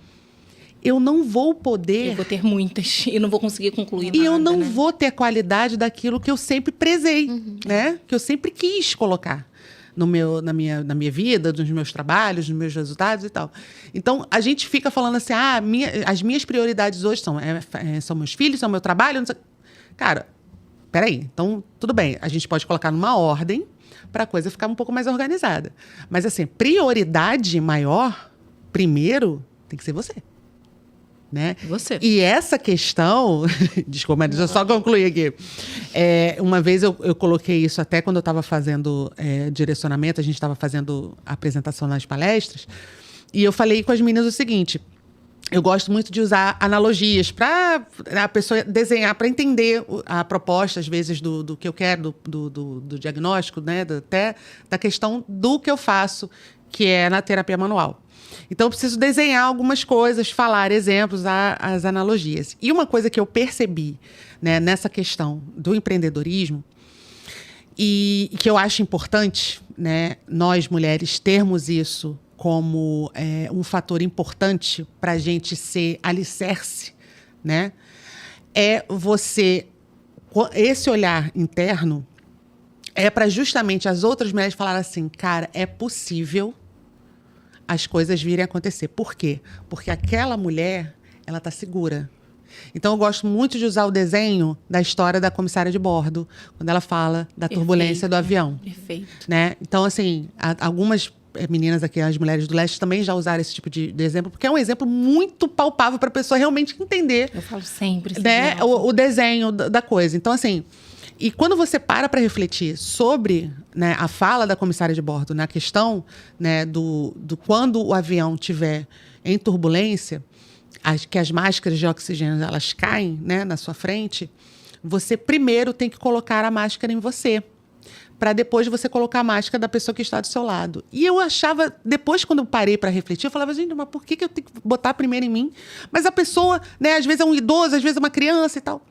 S2: eu não vou poder...
S3: Eu vou ter muitas e não vou conseguir concluir nada,
S2: E eu não
S3: né?
S2: vou ter qualidade daquilo que eu sempre prezei, né? Que eu sempre quis colocar na minha vida, nos meus trabalhos, nos meus resultados e tal. Então, a gente fica falando assim, as minhas prioridades hoje são meus filhos, são meu trabalho, não sei... Cara, peraí. Então, tudo bem. A gente pode colocar numa ordem para a coisa ficar um pouco mais organizada. Mas, assim, prioridade maior, primeiro, tem que ser você. Né?
S1: Você.
S2: E essa questão... Desculpa, mas deixa eu só concluir aqui. Uma vez eu coloquei isso até quando eu estava fazendo direcionamento, a gente estava fazendo apresentação nas palestras, e eu falei com as meninas o seguinte... Eu gosto muito de usar analogias para a pessoa desenhar, para entender a proposta, às vezes, do que eu quero, do diagnóstico, né? Até da questão do que eu faço, que é na terapia manual. Então, eu preciso desenhar algumas coisas, falar exemplos, as analogias. E uma coisa que eu percebi, né, nessa questão do empreendedorismo, e que eu acho importante, né, nós, mulheres, termos isso como um fator importante para a gente ser alicerce, né? Esse olhar interno para justamente as outras mulheres falarem assim, cara, é possível as coisas virem a acontecer. Por quê? Porque aquela mulher, ela está segura. Então, eu gosto muito de usar o desenho da história da comissária de bordo, quando ela fala da turbulência do avião.
S3: Perfeito.
S2: Né? Então, assim, algumas meninas aqui, as mulheres do leste, também já usaram esse tipo de exemplo, porque é um exemplo muito palpável para a pessoa realmente entender.
S3: Eu falo sempre.
S2: Né, o desenho da coisa. Então, assim, e quando você para refletir sobre, né, a fala da comissária de bordo, na questão, né, do quando o avião estiver em turbulência, que as máscaras de oxigênio elas caem, né, na sua frente, você primeiro tem que colocar a máscara em você, para depois você colocar a máscara da pessoa que está do seu lado. E eu achava, depois quando eu parei para refletir, eu falava, gente, mas por que eu tenho que botar primeiro em mim? Mas a pessoa, né, às vezes é um idoso, às vezes é uma criança e tal.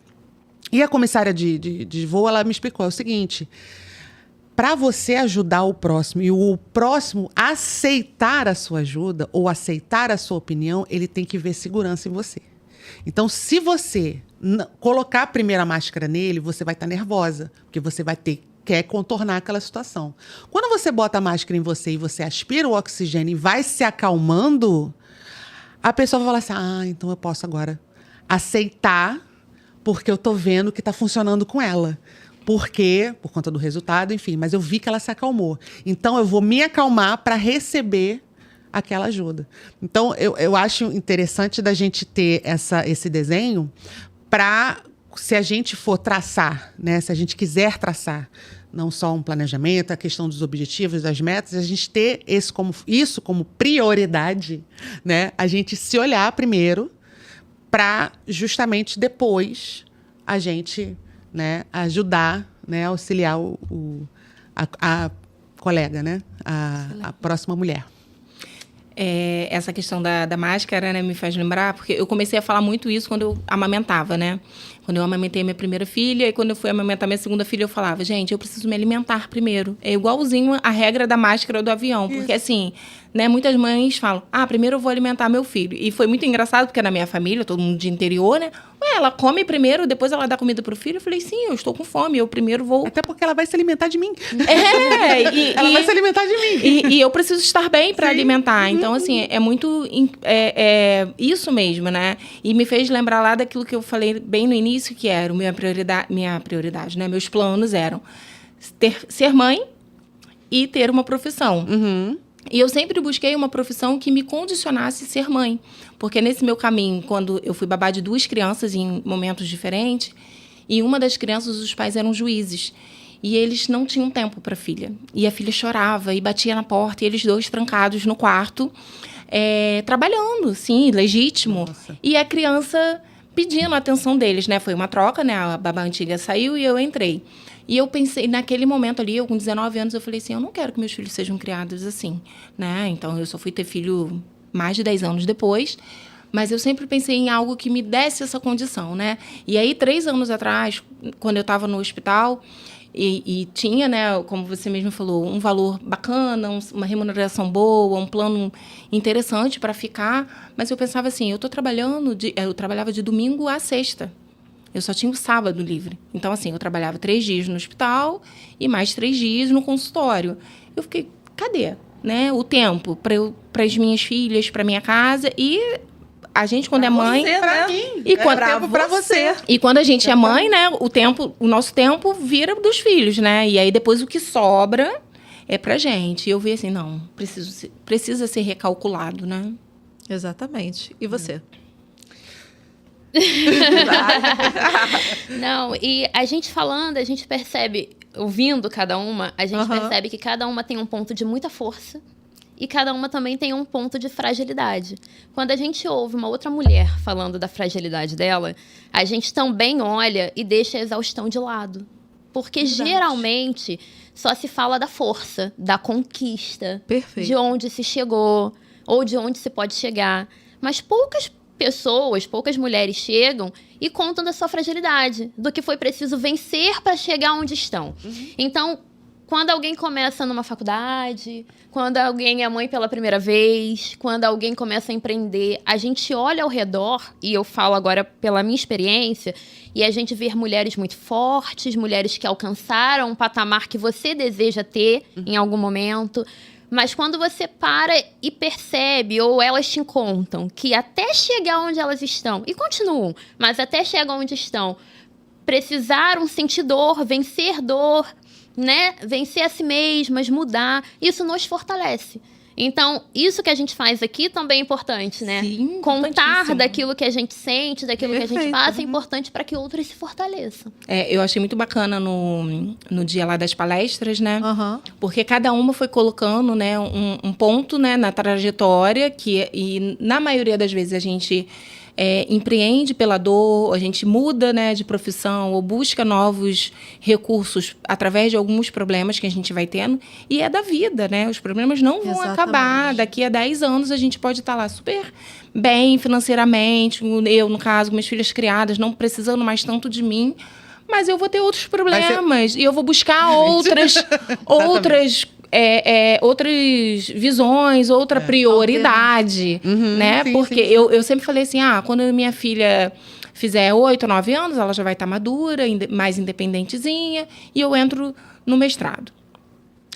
S2: E a comissária de voo, ela me explicou, é o seguinte, para você ajudar o próximo e o próximo aceitar a sua ajuda ou aceitar a sua opinião, ele tem que ver segurança em você. Então, se você colocar a primeira máscara nele, você vai estar nervosa, porque você quer contornar aquela situação. Quando você bota a máscara em você e você aspira o oxigênio e vai se acalmando, a pessoa vai falar assim, então eu posso agora aceitar, porque eu tô vendo que tá funcionando com ela. Por quê? Por conta do resultado, enfim. Mas eu vi que ela se acalmou. Então, eu vou me acalmar para receber aquela ajuda. Então, eu acho interessante da gente ter esse desenho para, se a gente for traçar, né? Se a gente quiser traçar não só um planejamento, a questão dos objetivos, das metas, a gente ter isso como prioridade, né? A gente se olhar primeiro para justamente depois a gente, né, ajudar, né, auxiliar a colega, né, a próxima mulher.
S3: Essa questão da máscara, né, me faz lembrar, porque eu comecei a falar muito isso quando eu amamentava, né? Quando eu amamentei minha primeira filha e quando eu fui amamentar minha segunda filha, eu falava, gente, eu preciso me alimentar primeiro. É igualzinho a regra da máscara do avião, porque assim, né, muitas mães falam, primeiro eu vou alimentar meu filho. E foi muito engraçado, porque na minha família, todo mundo de interior, né? Ela come primeiro, depois ela dá comida pro filho. Eu falei, sim, eu estou com fome, eu primeiro vou...
S2: Até porque ela vai se alimentar de mim.
S3: Ela
S2: vai se alimentar de mim.
S3: E eu preciso estar bem para alimentar. Então, assim, é muito... isso mesmo, né? E me fez lembrar lá daquilo que eu falei bem no início, que era minha prioridade, né? Meus planos eram ser mãe e ter uma profissão. E eu sempre busquei uma profissão que me condicionasse a ser mãe. Porque nesse meu caminho, quando eu fui babá de 2 crianças em momentos diferentes, e uma das crianças, os pais eram juízes. E eles não tinham tempo para a filha. E a filha chorava e batia na porta, e eles 2 trancados no quarto, trabalhando, sim, legítimo. Nossa. E a criança pedindo a atenção deles, né? Foi uma troca, né? A babá antiga saiu e eu entrei. E eu pensei, naquele momento ali, eu com 19 anos, eu falei assim, eu não quero que meus filhos sejam criados assim, né? Então, eu só fui ter filho mais de 10 anos depois, mas eu sempre pensei em algo que me desse essa condição, né? E aí, 3 anos atrás, quando eu estava no hospital, e tinha, né, como você mesmo falou, um valor bacana, uma remuneração boa, um plano interessante para ficar, mas eu pensava assim, eu trabalhava de domingo a sexta. Eu só tinha o sábado livre. Então, assim, eu trabalhava 3 dias no hospital e mais 3 dias no consultório. Eu fiquei, cadê, né, o tempo para as minhas filhas, para minha casa? E a gente, quando é mãe...
S1: Você,
S2: pra
S1: né?
S2: mim.
S3: E quando,
S2: pra você.
S3: E quando a gente é mãe, né, o nosso tempo vira dos filhos, né? E aí, depois, o que sobra é pra gente. E eu vi assim, não, precisa ser recalculado, né?
S1: Exatamente. E você?
S4: Não, e a gente falando, a gente percebe, ouvindo cada uma, a gente percebe que cada uma tem um ponto de muita força e cada uma também tem um ponto de fragilidade. Quando a gente ouve uma outra mulher falando da fragilidade dela, a gente também olha e deixa a exaustão de lado. Porque geralmente só se fala da força, da conquista, de onde se chegou ou de onde se pode chegar. Mas poucas mulheres chegam e contam da sua fragilidade, do que foi preciso vencer para chegar onde estão. Então, quando alguém começa numa faculdade, quando alguém é mãe pela primeira vez, quando alguém começa a empreender, a gente olha ao redor, e eu falo agora pela minha experiência, e a gente vê mulheres muito fortes, mulheres que alcançaram um patamar que você deseja ter em algum momento. Mas quando você para e percebe, ou elas te contam, que até chegar onde elas estão, e continuam, mas até chegar onde estão, precisaram sentir dor, né? Vencer a si mesmas, mudar, isso nos fortalece. Então, isso que a gente faz aqui também é importante, né?
S3: Sim,
S4: contar daquilo que a gente sente, daquilo que a gente passa, é importante para que outros se fortaleçam.
S3: Eu achei muito bacana no dia lá das palestras, né? Porque cada uma foi colocando, né, um ponto, né, na trajetória, e na maioria das vezes a gente empreende pela dor, a gente muda, né, de profissão ou busca novos recursos através de alguns problemas que a gente vai tendo, e é da vida, né? Os problemas não vão acabar. Daqui a 10 anos a gente pode estar lá super bem financeiramente, eu, no caso, com minhas filhas criadas, não precisando mais tanto de mim, mas eu vou ter outros problemas e eu vou buscar outras visões, outra prioridade, né?
S2: Sim,
S3: Porque
S2: sim.
S3: eu sempre falei assim, quando minha filha fizer 8, 9 anos, ela já vai estar madura, mais independentezinha, e eu entro no mestrado.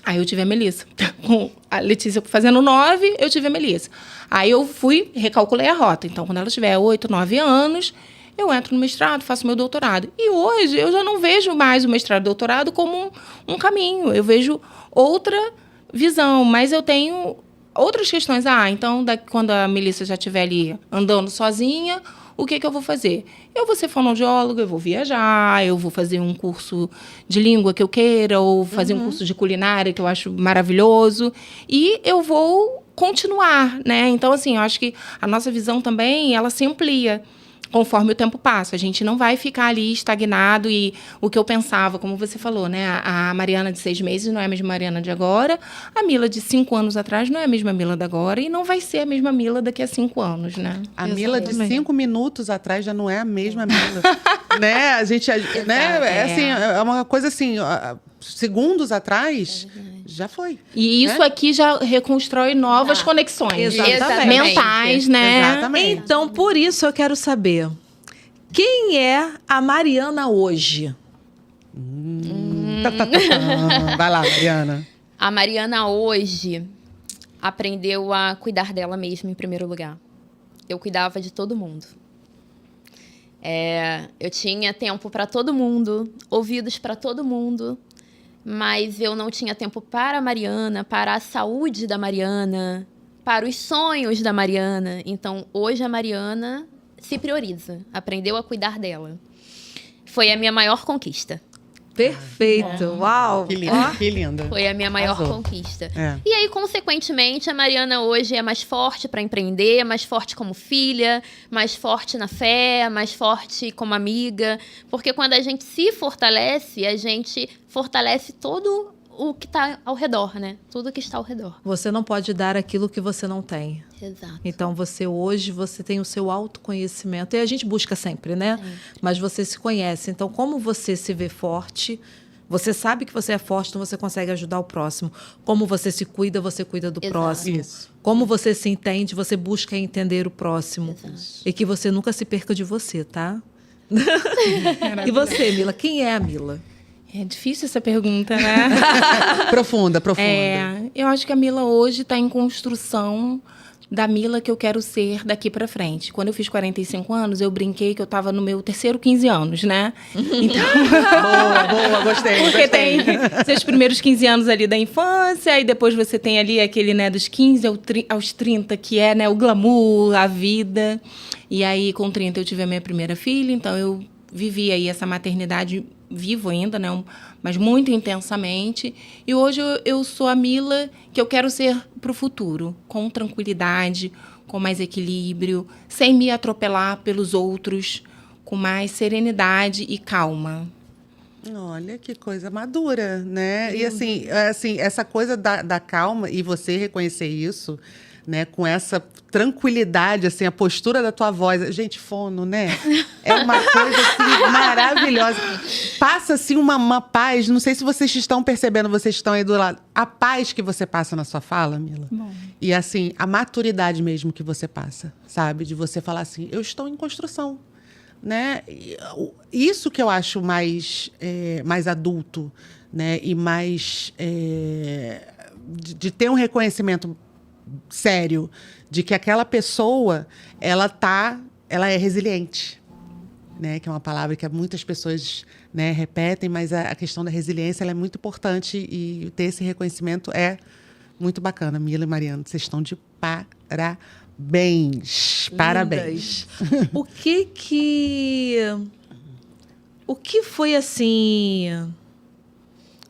S3: Aí eu tive a Melissa. Com a Letícia fazendo 9, eu tive a Melissa. Aí eu recalculei a rota. Então, quando ela tiver 8, 9 anos, eu entro no mestrado, faço meu doutorado. E hoje, eu já não vejo mais o mestrado e o doutorado como um caminho. Eu vejo outra visão, mas eu tenho outras questões. Então, quando a Melissa já estiver ali andando sozinha, o que eu vou fazer? Eu vou ser fonoaudióloga, eu vou viajar, eu vou fazer um curso de língua que eu queira, ou fazer um curso de culinária que eu acho maravilhoso, e eu vou continuar, né? Então, assim, eu acho que a nossa visão também, ela se amplia conforme o tempo passa. A gente não vai ficar ali estagnado e o que eu pensava, como você falou, né? A Mariana de 6 meses não é a mesma Mariana de agora, a Mila de 5 anos atrás não é a mesma Mila de agora e não vai ser a mesma Mila daqui a 5 anos, né?
S2: A Mila de 5 minutos atrás já não é a mesma Mila. Né? A gente, né? Assim, é uma coisa assim, segundos atrás, já foi.
S3: E isso aqui já reconstrói novas conexões.
S1: Exatamente.
S3: Mentais, né?
S2: Exatamente.
S1: Então, por isso eu quero saber, quem é a Mariana hoje?
S2: Vai lá, Mariana.
S4: A Mariana hoje aprendeu a cuidar dela mesma em primeiro lugar. Eu cuidava de todo mundo. Eu tinha tempo para todo mundo, ouvidos para todo mundo, mas eu não tinha tempo para a Mariana, para a saúde da Mariana, para os sonhos da Mariana. Então, hoje a Mariana se prioriza, aprendeu a cuidar dela. Foi a minha maior conquista.
S1: Perfeito. Uau.
S2: Que linda, que linda.
S4: Foi a minha maior
S2: Arrasou.
S4: conquista.
S2: É.
S4: E aí, consequentemente, a Mariana hoje é mais forte para empreender, mais forte como filha, mais forte na fé, mais forte como amiga. Porque quando a gente se fortalece, a gente fortalece todo o que está ao redor, né? Tudo que está ao redor.
S1: Você não pode dar aquilo que você não tem.
S4: Exato.
S1: Então, hoje, você tem o seu autoconhecimento. E a gente busca sempre, né? Mas você se conhece. Então, como você se vê forte, você sabe que você é forte, então você consegue ajudar o próximo. Como você se cuida, você cuida do
S4: Exato.
S1: próximo.
S2: Isso.
S1: Como você se entende, você busca entender o próximo.
S4: Exato.
S1: E que você nunca se perca de você, tá? E você, Mila? Quem é a Mila?
S3: É difícil essa pergunta, né?
S2: Profunda.
S3: Eu acho que a Mila hoje está em construção da Mila que eu quero ser daqui para frente. Quando eu fiz 45 anos, eu brinquei que eu estava no meu terceiro 15 anos, né? Então,
S2: Boa, gostei.
S3: porque tem seus primeiros 15 anos ali da infância, e depois você tem ali aquele, né, dos 15 aos 30, que é, né, o glamour, a vida. E aí, com 30, eu tive a minha primeira filha, então eu vivi aí essa maternidade, vivo ainda, né? Mas muito intensamente. E hoje eu sou a Mila que eu quero ser para o futuro, com tranquilidade, com mais equilíbrio, sem me atropelar pelos outros, com mais serenidade e calma.
S2: Olha que coisa madura, né? E assim, essa coisa da calma, e você reconhecer isso, né, com essa tranquilidade, assim, a postura da tua voz. Gente, fono, né? É uma coisa, assim, maravilhosa. Passa, assim, uma paz. Não sei se vocês estão percebendo, vocês estão aí do lado. A paz que você passa na sua fala, Mila.
S3: Bom.
S2: E, assim, a maturidade mesmo que você passa, sabe? De você falar assim, eu estou em construção, né? Isso que eu acho mais adulto, né? E mais... de ter um reconhecimento sério de que aquela pessoa ela é resiliente, né, que é uma palavra que muitas pessoas, né, repetem, mas a questão da resiliência ela é muito importante e ter esse reconhecimento é muito bacana. Mila e Mariana, vocês estão de parabéns. Parabéns.
S1: O que foi assim?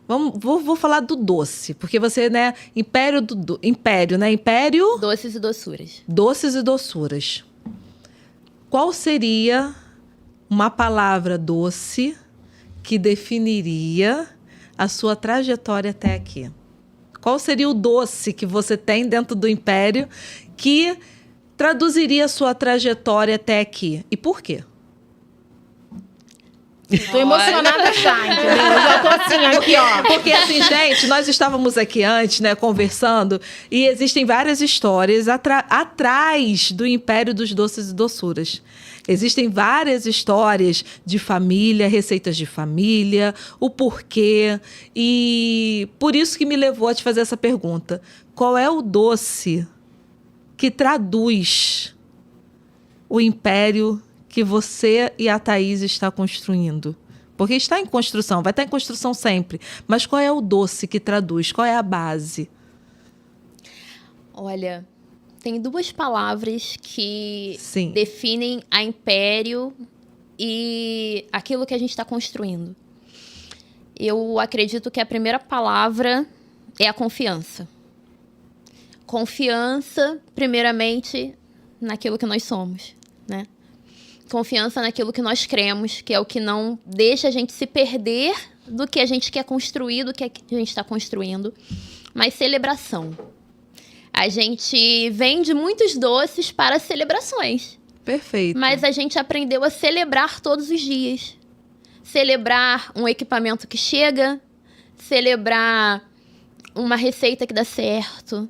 S1: Vou falar do doce, porque você, né? Império, né? Império.
S4: Doces e doçuras.
S1: Doces e doçuras. Qual seria uma palavra doce que definiria a sua trajetória até aqui? Qual seria o doce que você tem dentro do Império que traduziria a sua trajetória até aqui? E por quê?
S3: Tô emocionada já, entendeu? Eu já tô assim, aqui, ó.
S1: Porque assim, gente, nós estávamos aqui antes, né, conversando, e existem várias histórias atrás do Império dos Doces e Doçuras. Existem várias histórias de família, receitas de família, o porquê. E por isso que me levou a te fazer essa pergunta. Qual é o doce que traduz o império que você e a Thaís estão construindo? Porque está em construção, vai estar em construção sempre. Mas qual é o doce que traduz? Qual é a base?
S4: Olha, tem duas palavras que
S1: Sim.
S4: definem a Império e aquilo que a gente está construindo. Eu acredito que a primeira palavra é a confiança. Confiança, primeiramente, naquilo que nós somos, né? Confiança naquilo que nós cremos, que é o que não deixa a gente se perder do que a gente quer construir, do que a gente está construindo. Mas celebração. A gente vende muitos doces para celebrações.
S1: Perfeito.
S4: Mas a gente aprendeu a celebrar todos os dias. Celebrar um equipamento que chega, celebrar uma receita que dá certo,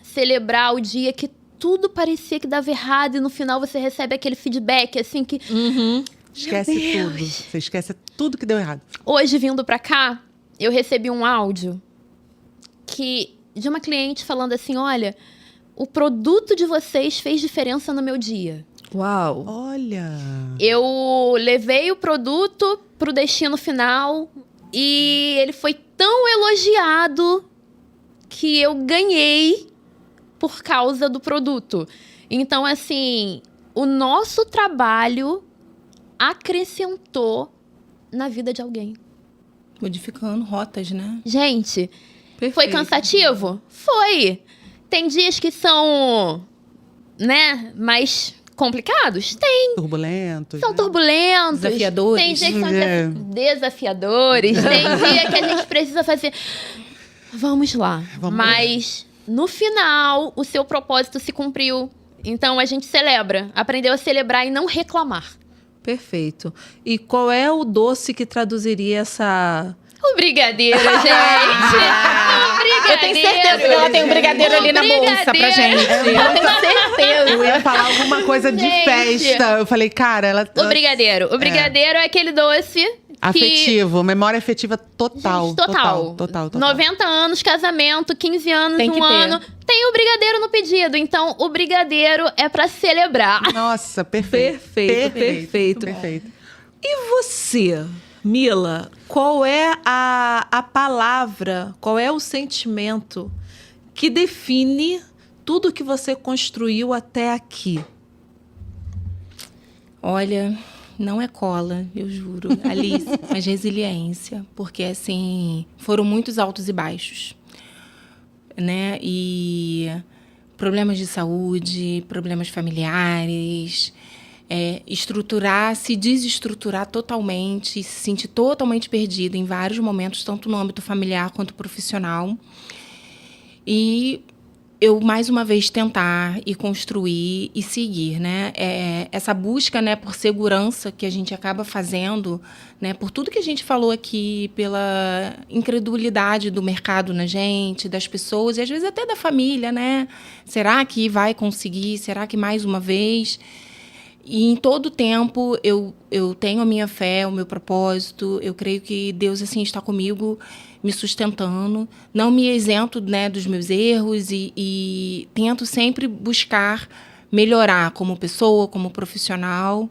S4: celebrar o dia que tudo parecia que dava errado e no final você recebe aquele feedback, assim, que...
S2: Esquece tudo. Você esquece tudo que deu errado.
S4: Hoje, vindo pra cá, eu recebi um áudio de uma cliente falando assim, olha, o produto de vocês fez diferença no meu dia.
S1: Uau.
S2: Olha.
S4: Eu levei o produto pro destino final e ele foi tão elogiado que eu ganhei por causa do produto. Então, assim, o nosso trabalho acrescentou na vida de alguém.
S3: Modificando rotas, né?
S4: Gente,
S1: Perfeito.
S4: foi cansativo? Foi. Tem dias que são, né, mais complicados? Tem.
S2: Turbulentos.
S4: São
S2: né?
S4: turbulentos.
S3: Desafiadores.
S4: Tem dias que são
S2: É.
S4: desafiadores. Tem dia que a gente precisa fazer... Vamos lá.
S2: Vamos
S4: Mas, no final, o seu propósito se cumpriu. Então, a gente celebra. Aprendeu a celebrar e não reclamar.
S1: Perfeito. E qual é o doce que traduziria essa...
S4: O brigadeiro, gente. O brigadeiro.
S3: Eu tenho certeza que ela tem um brigadeiro ali na bolsa pra gente.
S4: Eu tenho certeza.
S2: Eu ia falar alguma coisa de
S4: Gente.
S2: festa. Eu falei, cara, ela...
S4: O brigadeiro. O brigadeiro é aquele doce que...
S2: Afetivo, memória afetiva total.
S4: Gente, total. 90 anos, casamento, 15 anos,
S3: Tem que
S4: um
S3: ter.
S4: ano. Tem o brigadeiro no pedido. Então, o brigadeiro é pra celebrar.
S2: Nossa, perfeito.
S1: Perfeito.
S2: Perfeito.
S1: E você, Mila, qual é a palavra, qual é o sentimento que define tudo que você construiu até aqui?
S3: Olha, não é cola, eu juro, Alice, mas resiliência. Porque, assim, foram muitos altos e baixos, né? E problemas de saúde, problemas familiares, se desestruturar totalmente, se sentir totalmente perdido em vários momentos, tanto no âmbito familiar quanto profissional. E eu, mais uma vez, tentar e construir e seguir, né? Essa busca, né, por segurança que a gente acaba fazendo, né, por tudo que a gente falou aqui, pela incredulidade do mercado na gente, das pessoas e, às vezes, até da família, né? Será que vai conseguir? Será que mais uma vez? E em todo tempo eu tenho a minha fé, o meu propósito. Eu creio que Deus, assim, está comigo, me sustentando. Não me isento, né, dos meus erros e tento sempre buscar melhorar como pessoa, como profissional.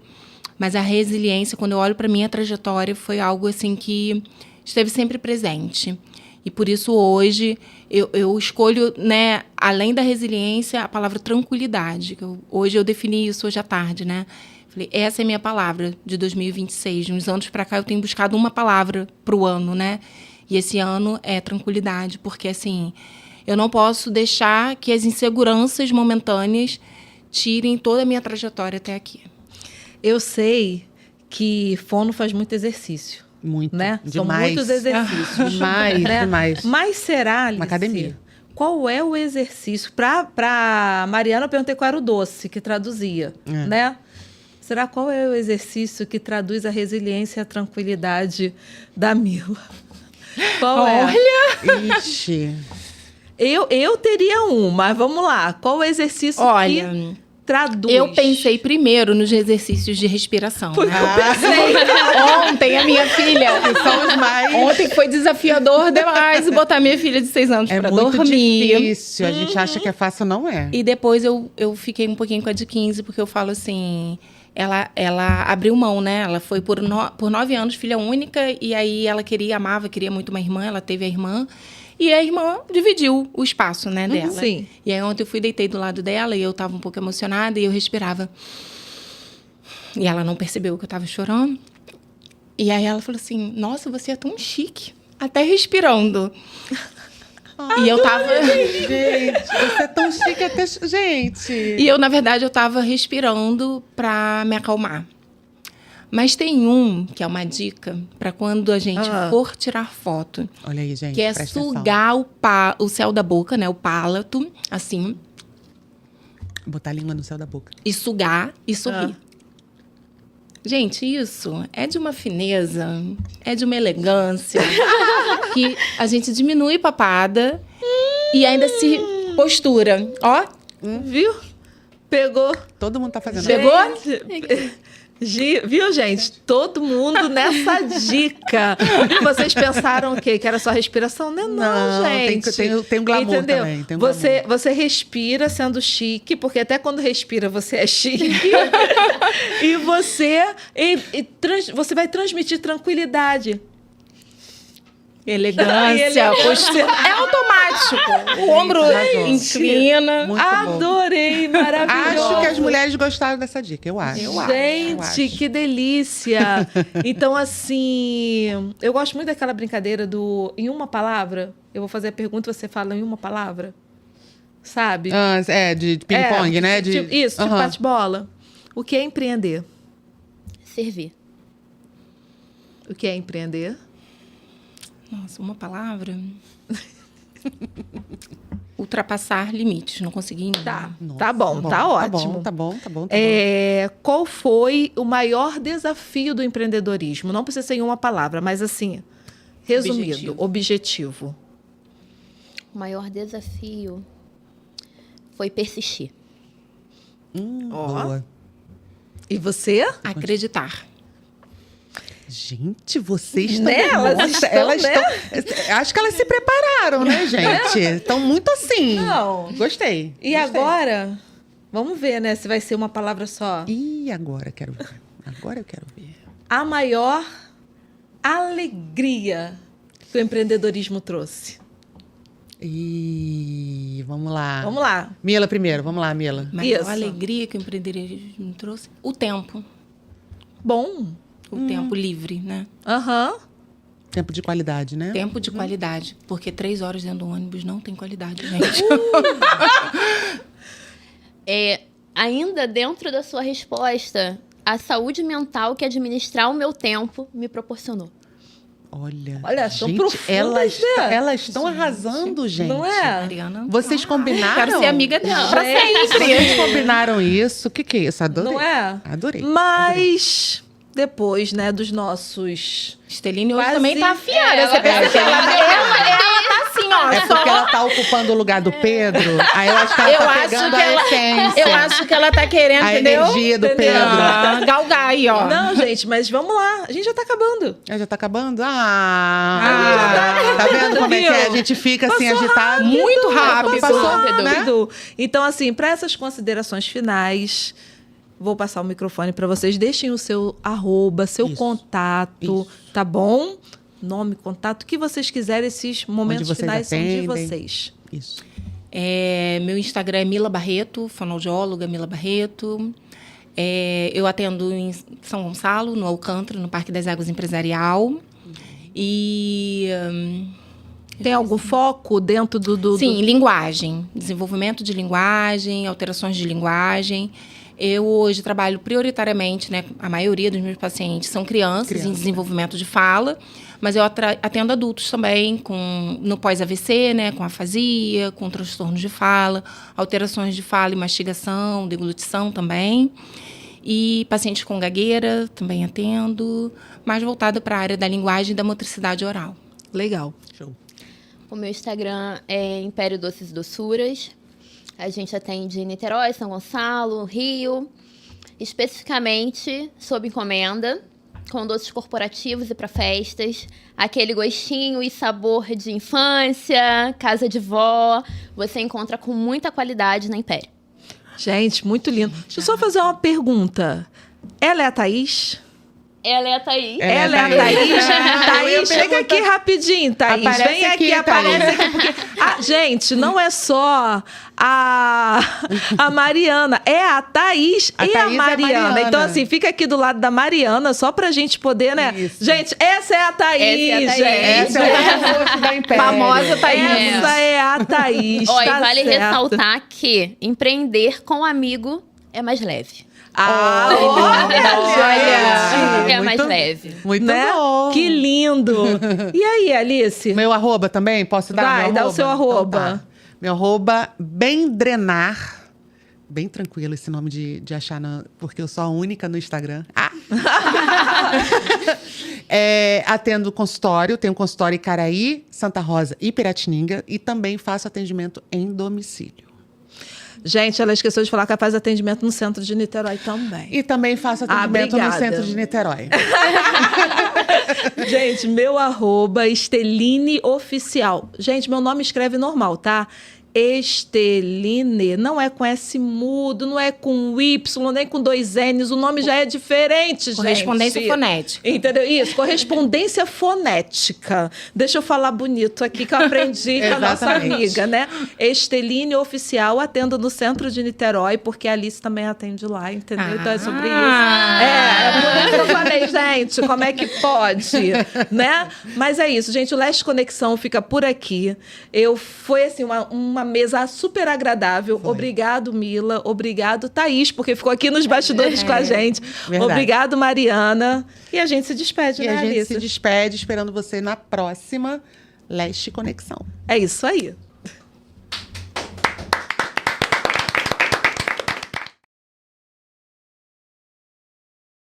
S3: Mas a resiliência, quando eu olho para a minha trajetória, foi algo assim que esteve sempre presente. E por isso hoje eu escolho, né, além da resiliência, a palavra tranquilidade. Hoje eu defini isso hoje à tarde, né? Falei, essa é a minha palavra de 2026. De uns anos para cá eu tenho buscado uma palavra para o ano, né? E esse ano é tranquilidade, porque assim, eu não posso deixar que as inseguranças momentâneas tirem toda a minha trajetória até aqui.
S1: Eu sei que fono faz muito exercício.
S2: Muito,
S1: Né? São
S2: demais.
S1: muitos exercícios.
S2: Demais,
S1: né?
S2: demais.
S1: Mas será, Alice,
S2: Uma academia.
S1: qual é o exercício? Para Mariana, eu perguntei qual era o doce que traduzia, né? Será qual é o exercício que traduz a resiliência e a tranquilidade da Mila? Qual é?
S2: Ixi.
S1: Eu teria um, mas vamos lá. Qual o exercício
S3: Olha,
S1: que traduz?
S3: eu pensei primeiro nos exercícios de respiração.
S1: Foi o
S3: né?
S1: que eu pensei.
S3: Ontem, a minha filha...
S2: São os mais...
S3: Ontem foi desafiador demais botar minha filha de 6 anos
S2: É
S3: pra
S2: muito
S3: dormir.
S2: difícil. A gente acha que é fácil, não é.
S3: E depois eu fiquei um pouquinho com a de 15, porque eu falo assim... Ela abriu mão, né? Ela foi por 9 anos filha única, e aí ela amava, queria muito uma irmã, ela teve a irmã. E a irmã dividiu o espaço, né, dela.
S1: Sim.
S3: E aí ontem eu deitei do lado dela e eu tava um pouco emocionada e eu respirava. E ela não percebeu que eu tava chorando. E aí ela falou assim, nossa, você é tão chique, até respirando. E eu tava...
S2: Gente, você é tão chique até... Gente...
S3: E eu, na verdade, eu tava respirando pra me acalmar. Mas tem um, que é uma dica, para quando a gente for tirar foto.
S2: Olha aí, gente,
S3: Que é
S2: presta
S3: sugar o céu da boca, né? O palato, assim.
S2: Botar a língua no céu da boca.
S3: E sugar e sorrir. Gente, isso é de uma fineza, é de uma elegância. Que a gente diminui papada e ainda se postura. Ó,
S1: Viu? Pegou.
S2: Todo mundo tá fazendo.
S3: Pegou?
S1: Viu, gente? Todo mundo nessa dica. Vocês pensaram o quê? Que era só respiração? Não, gente.
S2: Tem um glamour
S1: Entendeu?
S2: também. Tem um
S1: Você respira sendo chique, porque até quando respira você é chique. E você vai transmitir tranquilidade.
S3: Elegância, postura. É automático. O ombro inclina.
S2: Muito bom.
S1: Adorei, maravilhoso.
S2: Acho que as mulheres gostaram dessa dica, eu acho.
S1: Gente, que delícia! Então, assim, eu gosto muito daquela brincadeira do em uma palavra. Eu vou fazer a pergunta e você fala em uma palavra. Sabe?
S2: De ping-pong, né?
S1: Isso, tipo bate-bola. O que é empreender?
S4: Servir.
S1: O que é empreender?
S3: Nossa, uma palavra. Ultrapassar limites, não consegui ainda.
S1: Tá bom, tá ótimo.
S2: Tá bom.
S1: Qual foi o maior desafio do empreendedorismo? Não precisa ser em uma palavra, mas assim, resumido, objetivo.
S4: O maior desafio foi persistir.
S2: Boa.
S1: E você?
S3: Acreditar.
S2: Gente, vocês estão...
S1: Né? Elas estão, né?
S2: Acho que elas se prepararam, né, gente? Estão muito assim.
S1: Não.
S2: Gostei.
S1: E agora, vamos ver, né? Se vai ser uma palavra só.
S2: E agora? Quero ver. Agora eu quero ver.
S1: A maior alegria que o empreendedorismo trouxe.
S2: E vamos lá.
S1: Vamos lá.
S2: Mila primeiro. Vamos lá, Mila.
S3: Maior
S1: Isso.
S3: alegria que o empreendedorismo trouxe. O tempo.
S1: Bom.
S3: O tempo livre, né?
S1: Aham.
S2: Tempo de qualidade, né?
S3: Tempo de qualidade. Porque 3 horas dentro do ônibus não tem qualidade, gente.
S4: Ainda dentro da sua resposta, a saúde mental que administrar o meu tempo me proporcionou.
S2: Olha,
S1: são
S2: gente,
S1: profundas, né?
S2: elas estão arrasando, gente.
S1: Não é?
S3: Mariana.
S2: Vocês combinaram?
S3: Quero ser amiga dela. Pra
S1: Gente.
S3: sempre.
S2: Vocês combinaram isso? O que é isso? Adorei.
S1: Não é?
S2: Adorei.
S1: Mas depois, né, dos nossos...
S3: Esteline hoje
S1: Quase-
S3: também tá afiada.
S4: É,
S3: Você percebeu?
S2: ela-
S3: Ela tá assim, ó.
S2: É porque ela tá ocupando o lugar do Pedro. Aí eu acho que ela
S3: Eu
S2: tá
S3: acho
S2: pegando
S3: que
S2: a
S3: ela-
S2: essência.
S3: Eu acho que ela tá querendo,
S2: a
S3: entendeu?
S2: energia do
S1: Entendeu?
S2: Pedro.
S3: Galgar aí, ó.
S1: Não, gente, mas vamos lá. A gente já tá acabando.
S2: Já tá acabando?
S1: tá
S2: Tá vendo como é que é? A
S1: Viu?
S2: gente fica assim,
S1: Passou
S2: agitado.
S3: Muito rápido.
S2: Passou
S4: rápido.
S2: né?
S1: Então, assim, para essas considerações finais, vou passar o microfone para vocês. Deixem o seu @, seu
S2: Isso.
S1: contato, tá bom? Nome, contato, o que vocês quiserem. Esses momentos
S2: vocês
S1: finais são de
S2: atendem.
S1: vocês.
S2: Isso.
S3: Meu Instagram é Mila Barreto, fonoaudióloga Mila Barreto. Eu atendo em São Gonçalo, no Alcântara, no Parque das Águas Empresarial. E...
S1: Tem algum foco dentro do...
S3: Sim, linguagem. Desenvolvimento de linguagem, alterações de linguagem. Eu hoje trabalho prioritariamente, né? A maioria dos meus pacientes são crianças em desenvolvimento de fala, mas eu atendo adultos também no pós-AVC, né? Com afasia, com transtornos de fala, alterações de fala e mastigação, deglutição também. E pacientes com gagueira também atendo, mais voltado para a área da linguagem e da motricidade oral.
S1: Legal.
S2: Show.
S4: O meu Instagram é Império Doces e Doçuras. A gente atende Niterói, São Gonçalo, Rio. Especificamente sob encomenda, com doces corporativos e para festas. Aquele gostinho e sabor de infância, casa de vó. Você encontra com muita qualidade na Império.
S1: Gente, muito lindo. Deixa eu só fazer uma pergunta. Ela é a Thaís?
S4: Ela é a Thaís.
S1: Ela é a Thaís?
S2: Eu ia
S1: Thaís, chega aqui rapidinho, Thaís.
S2: Aparece
S1: Vem
S2: aqui,
S1: aqui,
S2: Thaís.
S1: aparece aqui. Porque, gente, não é só a Mariana, é a Thaís
S2: A
S1: e
S2: Thaís
S1: a
S2: é a
S1: Mariana.
S2: Mariana.
S1: Então, assim, fica aqui do lado da Mariana, só pra gente poder, né?
S2: Isso.
S1: Gente, essa é a Thaís,
S4: Essa é a Thaís.
S1: gente.
S2: Essa é o rosto da Império.
S3: Famosa Thaís.
S1: Essa é a Thaís.
S4: Ó, e
S1: tá
S4: vale
S1: certo.
S4: ressaltar que empreender com amigo é mais leve.
S1: Ah,
S2: Olha,
S1: olha,
S4: É
S2: muito-
S4: mais leve.
S2: Muito
S1: né?
S2: bom.
S1: Que lindo. E aí, Alice?
S2: Meu arroba também? Posso dar
S1: Vai,
S2: meu
S1: dá
S2: arroba?
S1: o seu arroba.
S2: Então tá. Meu arroba, bem drenar. Bem tranquilo esse nome de achar, porque eu sou a única no Instagram. Atendo consultório, tenho consultório em Caraí, Santa Rosa e Piratininga. E também faço atendimento em domicílio.
S1: Gente, ela esqueceu de falar que ela faz atendimento no centro de Niterói também.
S2: E também faço atendimento no
S1: obrigada.
S2: centro de Niterói.
S1: Gente, meu arroba Esteline Oficial. Gente, meu nome escreve normal, tá? Esteline. Não é com S mudo, não é com Y, nem com 2 N's. O nome já é diferente, gente.
S3: Correspondência fonética.
S1: Entendeu? Isso, correspondência fonética. Deixa eu falar bonito aqui que eu aprendi com a nossa
S2: Exatamente.
S1: amiga, né? Esteline Oficial, atendo no centro de Niterói, porque a Alice também atende lá, entendeu? Então é sobre isso. Por isso que eu falei, gente, como é que pode, né? Mas é isso, gente, o Leste Conexão fica por aqui. Foi, assim, uma mesa super agradável. Obrigado, Mila. Obrigado, Thaís, porque ficou aqui nos bastidores com a gente.
S2: Verdade.
S1: Obrigado, Mariana. E a gente se despede,
S2: E
S1: né,
S2: a gente
S1: Alice?
S2: se despede esperando você na próxima Leste Conexão.
S1: É isso aí.